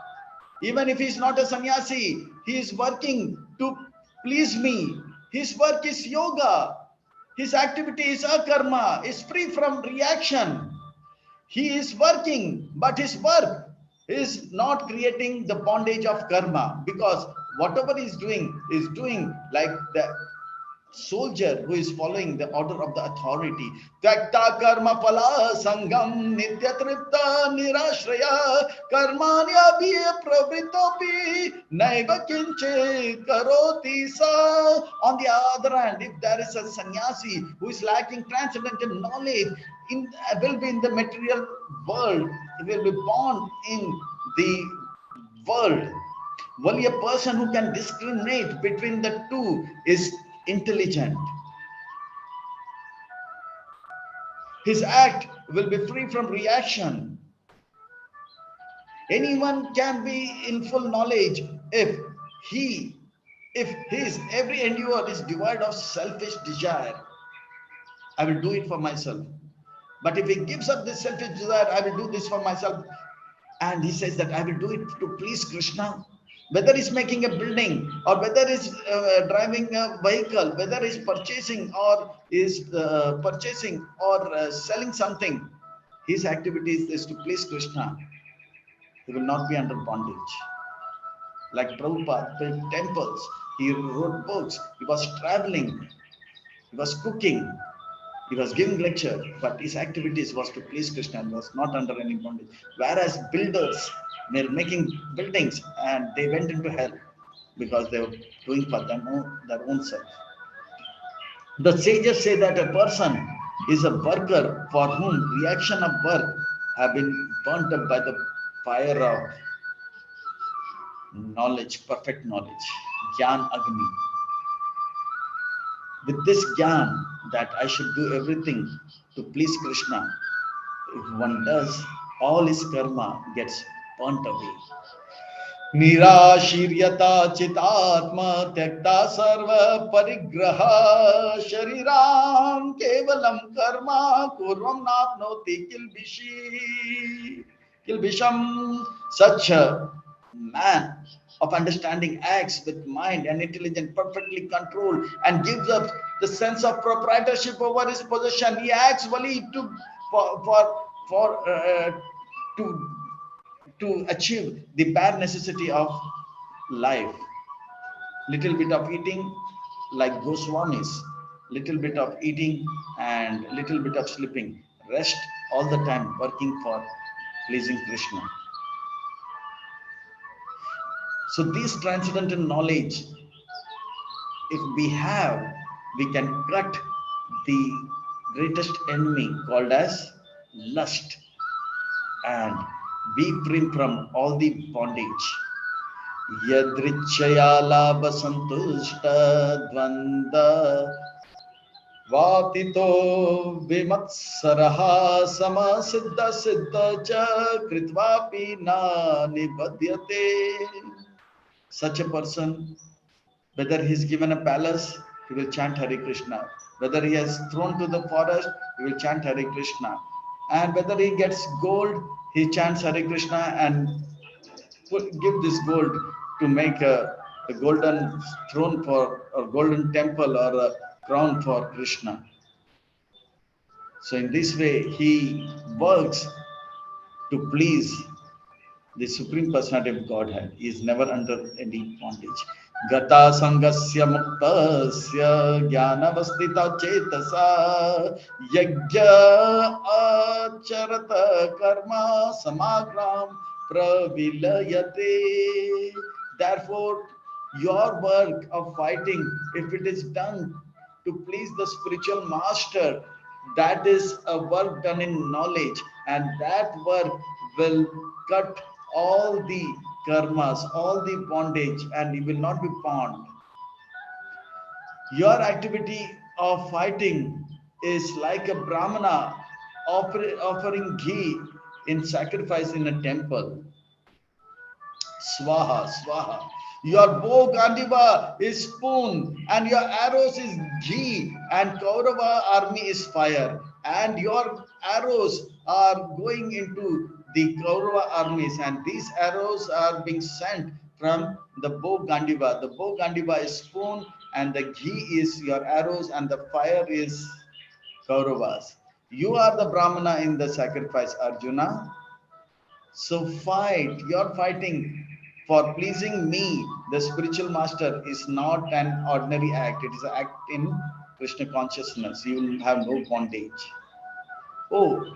S1: even if he is not a sannyasi, he is working to please me. His work is yoga. His activity is akarma, is free from reaction. He is working, but his work is not creating the bondage of karma, because whatever he is doing like the soldier who is following the order of the authority. Tyakta karma phala sangam nityatripta nirashraya karmanya bhiya pravritopi naiva kinche karoti sa. On the other hand, if there is a sannyasi who is lacking transcendental knowledge, will be in the material world, he will be born in the world. Only a person who can discriminate between the two is intelligent. His act will be free from reaction. Anyone can be in full knowledge if he, if his every endeavor is devoid of selfish desire. I will do it for myself. But if he gives up this selfish desire, I will do this for myself, and he says that I will do it to please Krishna, whether he's making a building or whether he's driving a vehicle, whether he's purchasing or selling something, his activities is to please Krishna. He will not be under bondage. Like Prabhupada built temples, he wrote books, he was traveling, he was cooking, He was giving lecture, but his activities was to please Krishna and was not under any bondage. Whereas builders were making buildings and they went into hell because they were doing for their own self. The sages say that a person is a worker for whom reaction of work have been burnt up by the fire of knowledge, perfect knowledge, Gyan Agni. With this Gyan that I should do everything to please Krishna, if one does, all his karma gets burnt away. निराशीर्यता चितात्मा त्यक्ता सर्व परिग्रह शरीराम केवलम कर्मा पूर्वम नाप्नोति किल्बिषम. Such a man of understanding acts with mind and intelligence perfectly controlled and gives up the sense of proprietorship over his possession. He acts only for to achieve the bare necessity of life. Little bit of eating, like Goswamis, little bit of eating and little bit of sleeping. Rest all the time working for pleasing Krishna. So this transcendental knowledge, if we have, we can cut the greatest enemy called as lust and be free from all the bondage. Yadrichaya labha santushta dvanda vatito vimatsaraha sama siddha siddha cha kritvapi na nibadyate. Such a person, whether he is given a palace, he will chant Hare Krishna. Whether he is thrown to the forest, he will chant Hare Krishna. And whether he gets gold, he chants Hare Krishna and give this gold to make a golden throne for, or golden temple or a crown for Krishna. So in this way, he works to please the Supreme Personality of Godhead. He is never under any bondage. Gata sangasya muktasya jnanavastita chetasa yajna acharata karma samagram pravilayate. Therefore, your work of fighting, if it is done to please the spiritual master, that is a work done in knowledge, and that work will cut all the karmas, all the bondage, and you will not be bound. Your activity of fighting is like a brahmana offering ghee in sacrifice in a temple. Swaha, swaha. Your bow Gandiva is spoon, and your arrows is ghee, and Kaurava army is fire, and your arrows are going into the Kaurava armies, and these arrows are being sent from the bow Gandiva. The bow Gandiva is spoon, and the ghee is your arrows, and the fire is Kauravas. You are the Brahmana in the sacrifice, Arjuna. So fight. You're fighting for pleasing me, the spiritual master, is not an ordinary act. It is an act in Krishna consciousness. You will have no bondage. Oh,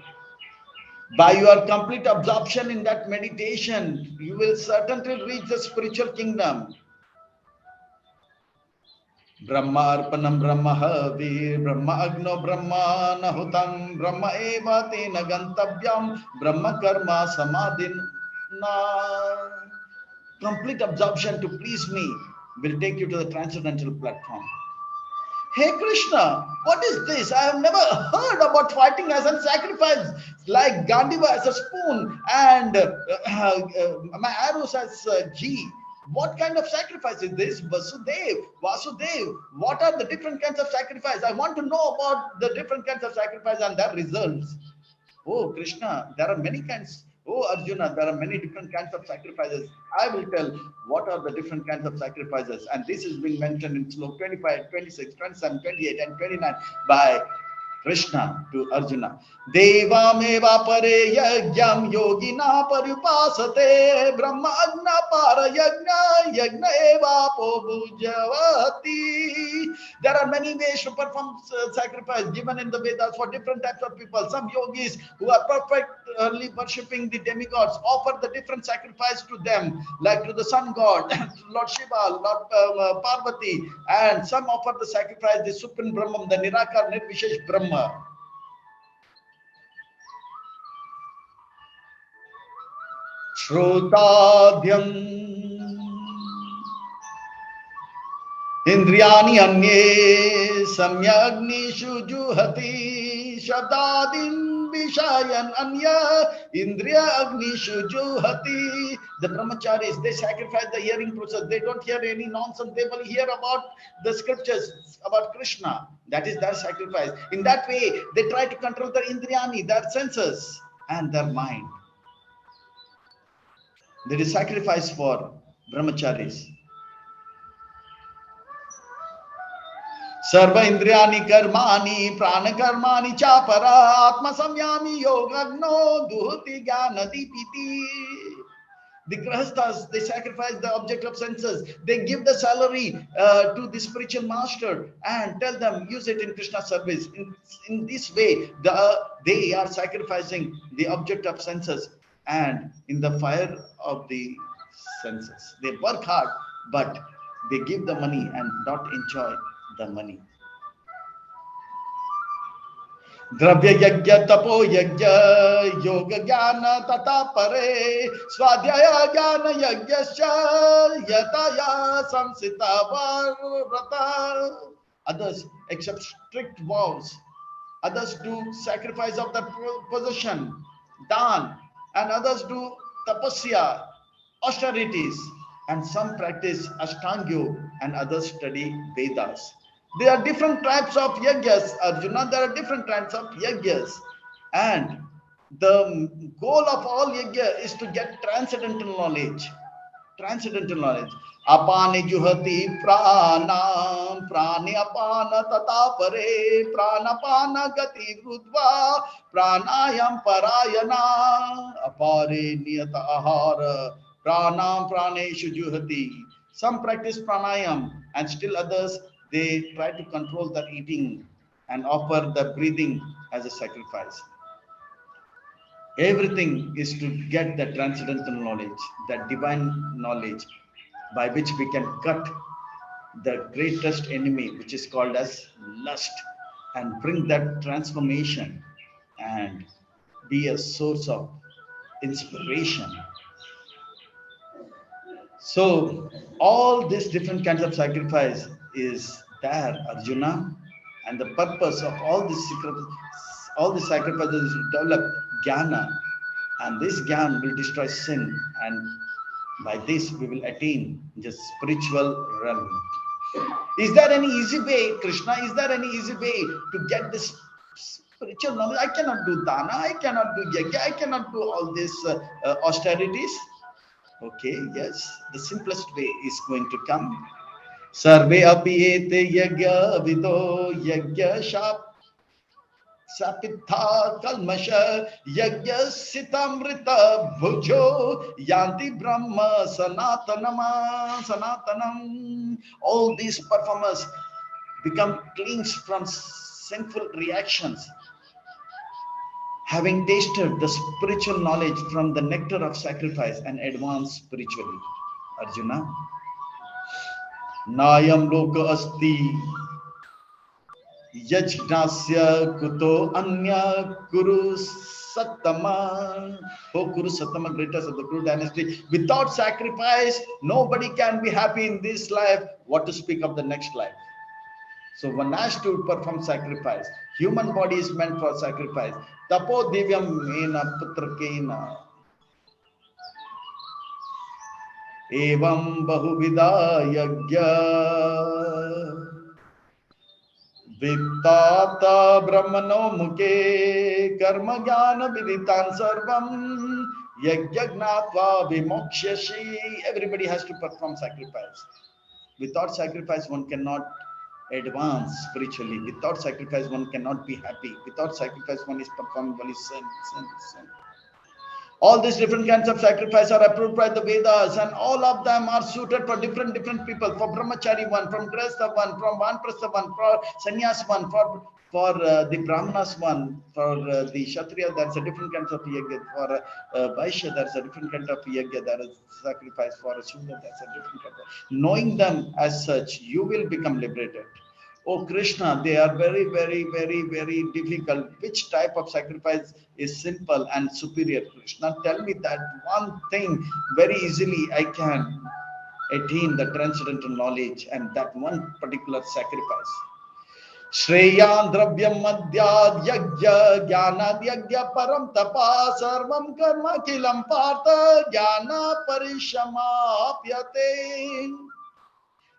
S1: by your complete absorption in that meditation, you will certainly reach the spiritual kingdom. Brahma arpanam brahma havi brahma agno brahma nahutam brahma eva tena gantavyam brahma karma samadhina. Complete absorption to please me will take you to the transcendental platform. Hey Krishna, what is this? I have never heard about fighting as a sacrifice, like Gandiva as a spoon and my arrows as ghee. What kind of sacrifice is this? Vasudev, what are the different kinds of sacrifice? I want to know about the different kinds of sacrifice and their results. Oh Krishna, there are many kinds. Oh Arjuna, there are many different kinds of sacrifices. I will tell what are the different kinds of sacrifices. And this is being mentioned in Slok 25, 26, 27, 28 and 29 by Krishna to Arjuna. Devameva pare yagyam yogina parupasate brahma agna para yagna yagna eva po bhujavati There are many ways to perform sacrifice given in the Vedas for different types of people. Some yogis who are perfectly worshipping the demigods offer the different sacrifice to them, like to the sun god, Lord Shiva, Lord Parvati, and some offer the sacrifice the Supreme Brahman, the Nirakar Nirvishesh Brahma. Shrotadhyam Indriyani Anye Samyagnishu Juhati Shabdadin Vishayan Anya Indriya Agnishu Juhati. The brahmacharis, they sacrifice the hearing process. They don't hear any nonsense. They will hear about the scriptures about Krishna. That is their sacrifice. In that way, they try to control their Indriyani, their senses and their mind. That is sacrifice for brahmacharis. Sarva Indriyani Karmani Prana Karmani Chapara Atma Samyami Yogagno Duhuti Jnana Dipiti. The grahasthas, they sacrifice the object of senses. They give the salary to the spiritual master and tell them use it in Krishna service. In this way, they are sacrificing the object of senses and in the fire of the senses. They work hard, but they give the money and not enjoy the money. Dravya yajna tapo yajna yoga jnana tata pare swadhyaya jnana yajnasya yataya samsita vrata. Others accept strict vows. Others do sacrifice of their possession, dan, and others do tapasya, austerities, and some practice ashtanga and others study Vedas. There are different types of yajnas, Arjuna. There are different types of yajnas. And the goal of all yajna is to get transcendental knowledge. Transcendental knowledge. Apane juhati prana, prani apana tata pare, pranapana gati vrudva, pranayam parayana, apare niyata ahara, pranam praneshu juhati. Some practice pranayam and still others they try to control their eating and offer the breathing as a sacrifice. Everything is to get the transcendental knowledge, that divine knowledge by which we can cut the greatest enemy, which is called as lust, and bring that transformation and be a source of inspiration. So all these different kinds of sacrifice is there, Arjuna, and the purpose of all these sacrifices is to develop jnana, and this jnana will destroy sin, and by this we will attain the spiritual realm. Is there any easy way, Krishna? Is there any easy way to get this spiritual knowledge? I cannot do dana, I cannot do yajna, I cannot do all these austerities. Okay, yes, the simplest way is going to come. Sarve apiyete yajna vido yajna sapitha kalmasha yajna sitamrita bhujo yanti brahma sanatanam. All these performers become cleansed from sinful reactions, having tasted the spiritual knowledge from the nectar of sacrifice and advance spiritually. Arjuna, Nayam loka asti yajnasya kuto anya kuru sattama. Oh, Kuru Sattama, greatest of the Kuru dynasty. Without sacrifice, nobody can be happy in this life. What to speak of the next life? So one has to perform sacrifice. Human body is meant for sacrifice. Tapo divyam mena putrakena. Evam bahuvida yajna. Vittata brahmano mukhe karma jnana viditan sarvam yajnagnatva vimokshyashi. Everybody has to perform sacrifice. Without sacrifice, one cannot advance spiritually. Without sacrifice, one cannot be happy. Without sacrifice, one is performing only sin. All these different kinds of sacrifice are approved by the Vedas, and all of them are suited for different people. For brahmachari one, from grahastha one, from vanprastha one, for sannyas one, for the brahmanas one, for the kshatriya there's a different kinds of yajna, for vaishya there's a different kind of yajna, there is sacrifice, for a shudra there's a different kind of. Knowing them as such, you will become liberated. Oh Krishna, they are very, very, very, very difficult. Which type of sacrifice is simple and superior? Krishna, tell me that one thing very easily I can attain the transcendental knowledge and that one particular sacrifice. Shreyan dravyam madhyad yajna jnanad yajna param tapa sarvam karma kilam partha jnana parishamapyate.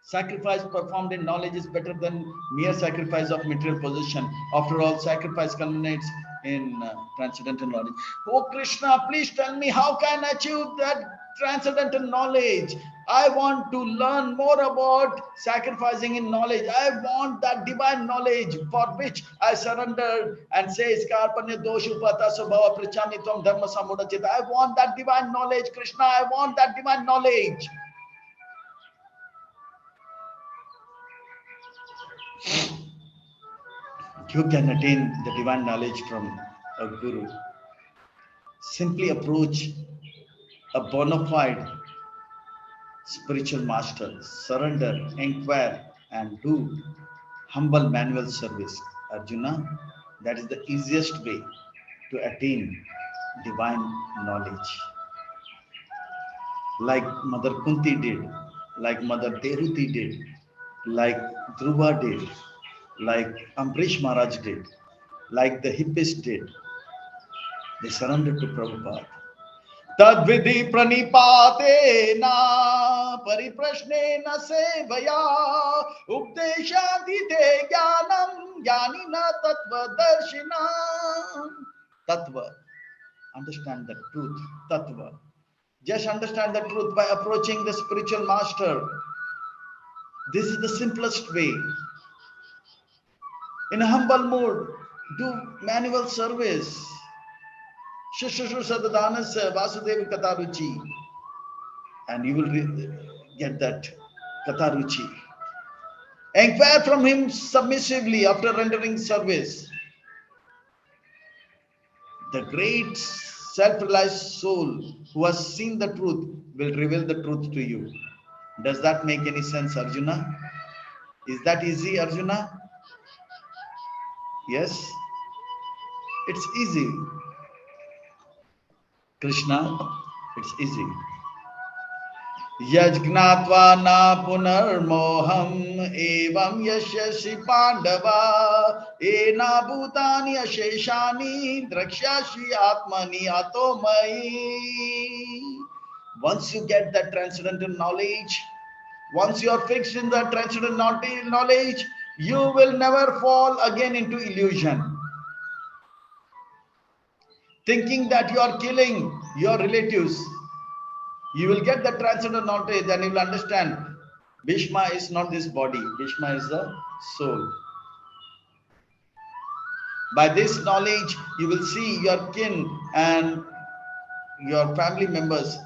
S1: Sacrifice performed in knowledge is better than mere sacrifice of material possession. After all, sacrifice culminates in transcendental knowledge. Oh Krishna, please tell me how can I achieve that transcendental knowledge? I want to learn more about sacrificing in knowledge. I want that divine knowledge for which I surrendered and says Karpanya doshu pataso bhava prichami tvam dharma samudachita. I want that divine knowledge, Krishna. I want that divine knowledge. You can attain the divine knowledge from a guru. Simply approach a bona fide spiritual master, surrender, inquire, and do humble manual service. Arjuna, that is the easiest way to attain divine knowledge. Like Mother Kunti did, like Mother Deruti did, like Dhruva did, like Ambrish Maharaj did, like the hippies did. They surrendered to Prabhupada. Tadvidhi pranipatena pariprashnena sevaya updeshadite jnanam jnanina tattvadarshina. Tattva. Understand the truth. Tattva. Just understand the truth by approaching the spiritual master. This is the simplest way. In a humble mood, do manual service. Shushushu Sadadanasya Vasudev Kataruchi. And you will get that Kataruchi. Inquire from him submissively after rendering service. The great self-realized soul who has seen the truth will reveal the truth to you. Does that make any sense, Arjuna? Is that easy, Arjuna? Yes? It's easy. Krishna, it's easy. Yajgnatva na punarmoham evam yashashi pandava ena bhutani asheshani drakshashi atmani atomai. Once you get that transcendental knowledge, once you are fixed in that transcendental knowledge, you will never fall again into illusion. Thinking that you are killing your relatives, you will get the transcendental knowledge and you will understand Bhishma is not this body, Bhishma is the soul. By this knowledge, you will see your kin and your family members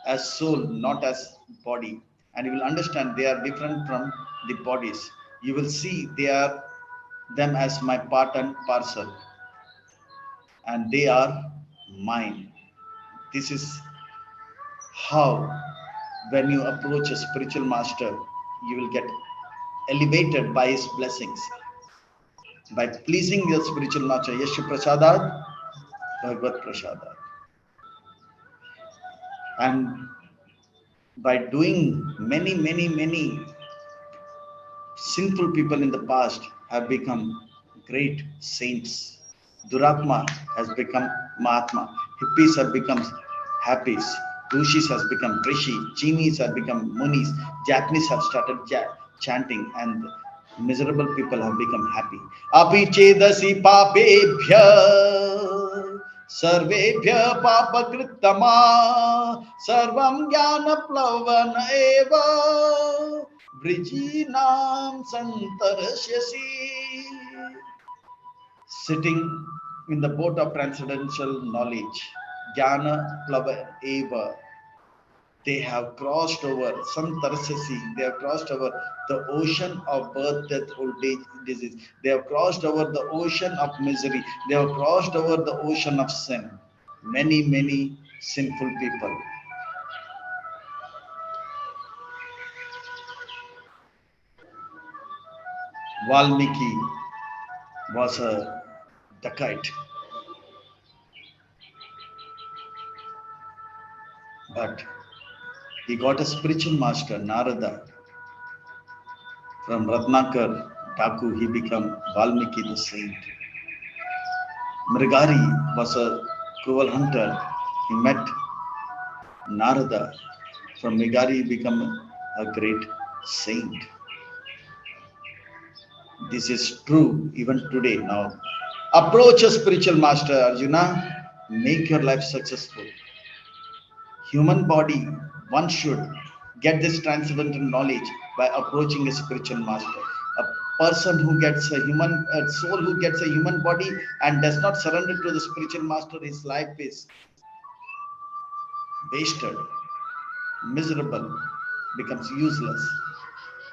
S1: as soul, not as body. And you will understand they are different from the bodies. You will see they are them as my part and parcel. And they are mine. This is how, when you approach a spiritual master, you will get elevated by his blessings. By pleasing your spiritual master, Yashu Prasadat, Bhagavad Prasadat. And by doing many sinful people in the past have become great saints. Duratma has become Mahatma. Hippies have become Happies. Rishis has become Rishi. Chinis have become Munis. Japanese have started chanting, and miserable people have become happy. Api chedasi papebhya sarvebhya papakrittama sarvam jnana plavana eva vrijinam santarashyasi. Sitting in the boat of transcendental knowledge, Jnana Plava Eva. They have crossed over Santarasasi, they have crossed over the ocean of birth, death, old age, disease. They have crossed over the ocean of misery. They have crossed over the ocean of sin. Many, many sinful people. Valmiki was a dacoit, but he got a spiritual master, Narada, from Ratnakar Thakur. He became Valmiki the saint. Mrigari was a cruel hunter. He met Narada. From Mrigari, he became a great saint. This is true even today. Now, approach a spiritual master, Arjuna. Make your life successful. Human body, one should get this transcendental knowledge by approaching a spiritual master. A person who gets a soul who gets a human body and does not surrender to the spiritual master, his life is wasted, miserable, becomes useless.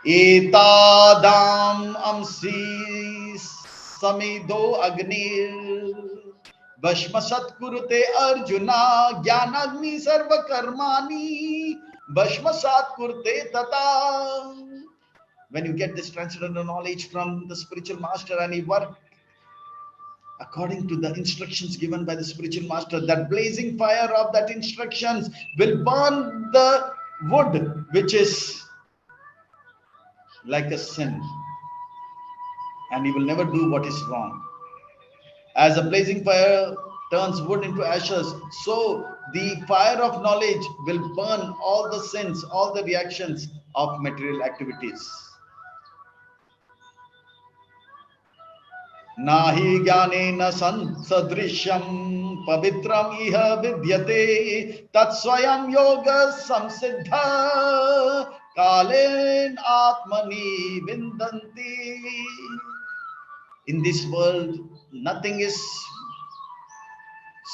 S1: Etadam amsi samido agnir Bhashmasat kurute Arjuna Jnanagni sarva karmani Bhashmasat kurte tata. When you get this transcendental knowledge from the spiritual master and you work according to the instructions given by the spiritual master, that blazing fire of that instructions will burn the wood which is like a sin, and he will never do what is wrong. As a blazing fire turns wood into ashes, so the fire of knowledge will burn all the sins, all the reactions of material activities. Nahi jnanena sadrishyam pavitram iha vidyate tat swayam yoga samsiddha kalen atmani vindanti. In this world, nothing is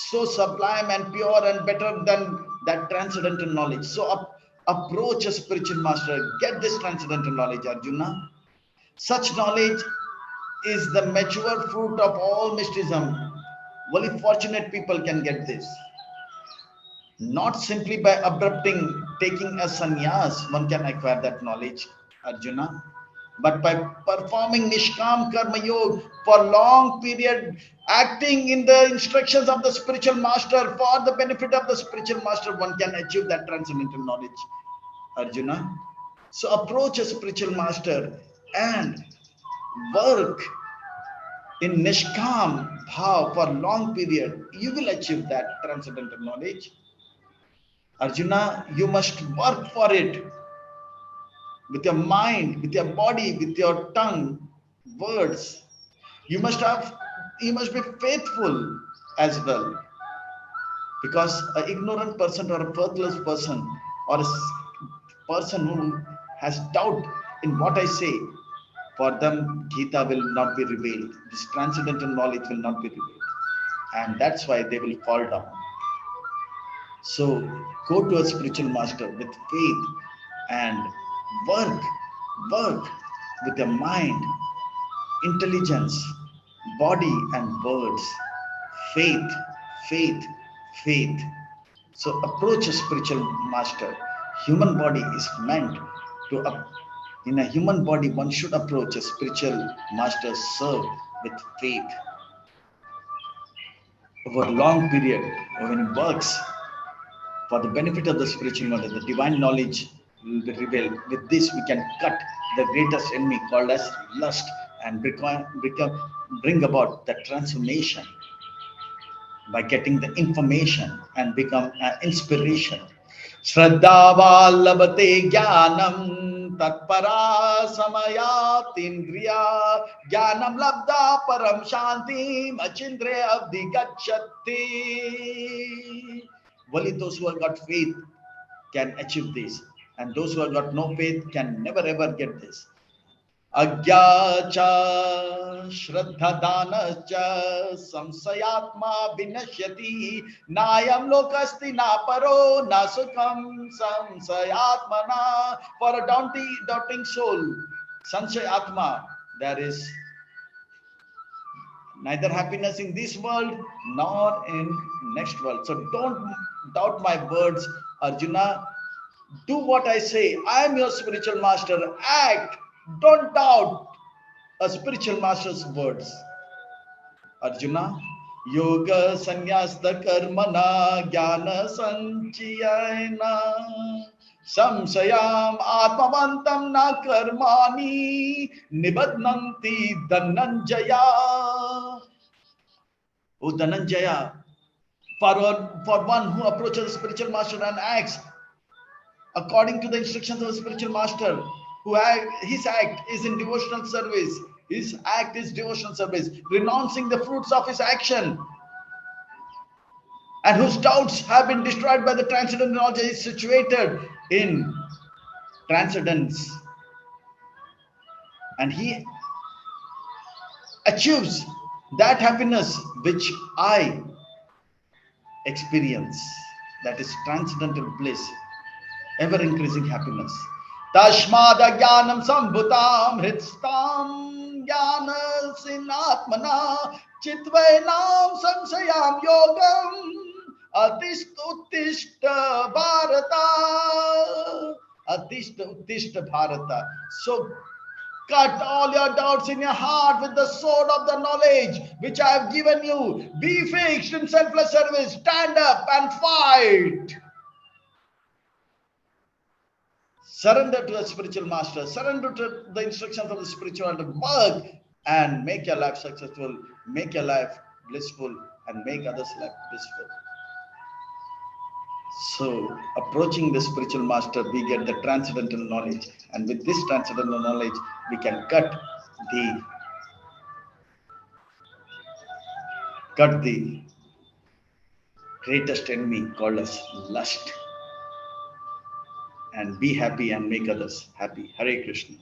S1: so sublime and pure and better than that transcendental knowledge. So approach a spiritual master, get this transcendental knowledge, Arjuna. Such knowledge is the mature fruit of all mysticism. Only fortunate people can get this. Not simply by taking a sannyas, one can acquire that knowledge, Arjuna, but by performing Nishkam Karma Yoga for long period, acting in the instructions of the spiritual master for the benefit of the spiritual master, one can achieve that transcendental knowledge, Arjuna. So approach a spiritual master and work in Nishkam Bhav for long period. You will achieve that transcendental knowledge. Arjuna, you must work for it with your mind, with your body, with your tongue, words. You must be faithful as well. Because an ignorant person or a worthless person or a person who has doubt in what I say, for them Gita will not be revealed. This transcendental knowledge will not be revealed. And that's why they will fall down. So go to a spiritual master with faith and work with your mind, intelligence, body, and words. Faith, faith, faith. So approach a spiritual master. Human body is meant to, in a human body, one should approach a spiritual master, serve with faith. Over a long period, when he works for the benefit of the spiritual knowledge, the divine knowledge will be revealed. With this, we can cut the greatest enemy called as lust and bring about the transformation by getting the information and become an inspiration. Shraddha labate jnanam tatpara samayatindriya jnanam labda param shantim achindre abdi gacchati. Only those who have got faith can achieve this, and those who have got no faith can never ever get this. Agyacha Shraddhadanacha Samsayatma Vinashyati Nayam Lokasti Na Paro Nasukam Samsayatmana. For a doubting soul, Samsayatma, there is neither happiness in this world nor in next world. So don't doubt my words, Arjuna. Do what I say. I am your spiritual master. Act. Don't doubt a spiritual master's words. Arjuna, yoga sannyasta karmana jnana sanchayana samsayam atmavantam na karmani nibadnanti dhananjaya. O Dhananjaya, for one who approaches the spiritual master and acts according to the instructions of the spiritual master, his act is in devotional service. His act is devotional service, renouncing the fruits of his action, and whose doubts have been destroyed by the transcendental knowledge is situated in transcendence. And he achieves that happiness which I experience, that is transcendental bliss, ever increasing happiness. Tashmada jnanam sambhutam hridstam jnana sinatmana chitvainam samsayam yogam atishta bharata. Atishta bharata. So cut all your doubts in your heart with the sword of the knowledge which I have given you. Be fixed in selfless service. Stand up and fight. Surrender to a spiritual master. Surrender to the instructions of the spiritual work and make your life successful, make your life blissful, and make others' life blissful. So, approaching the spiritual master, we get the transcendental knowledge, and with this transcendental knowledge, we can cut the greatest enemy called as lust, and be happy and make others happy. Hare Krishna.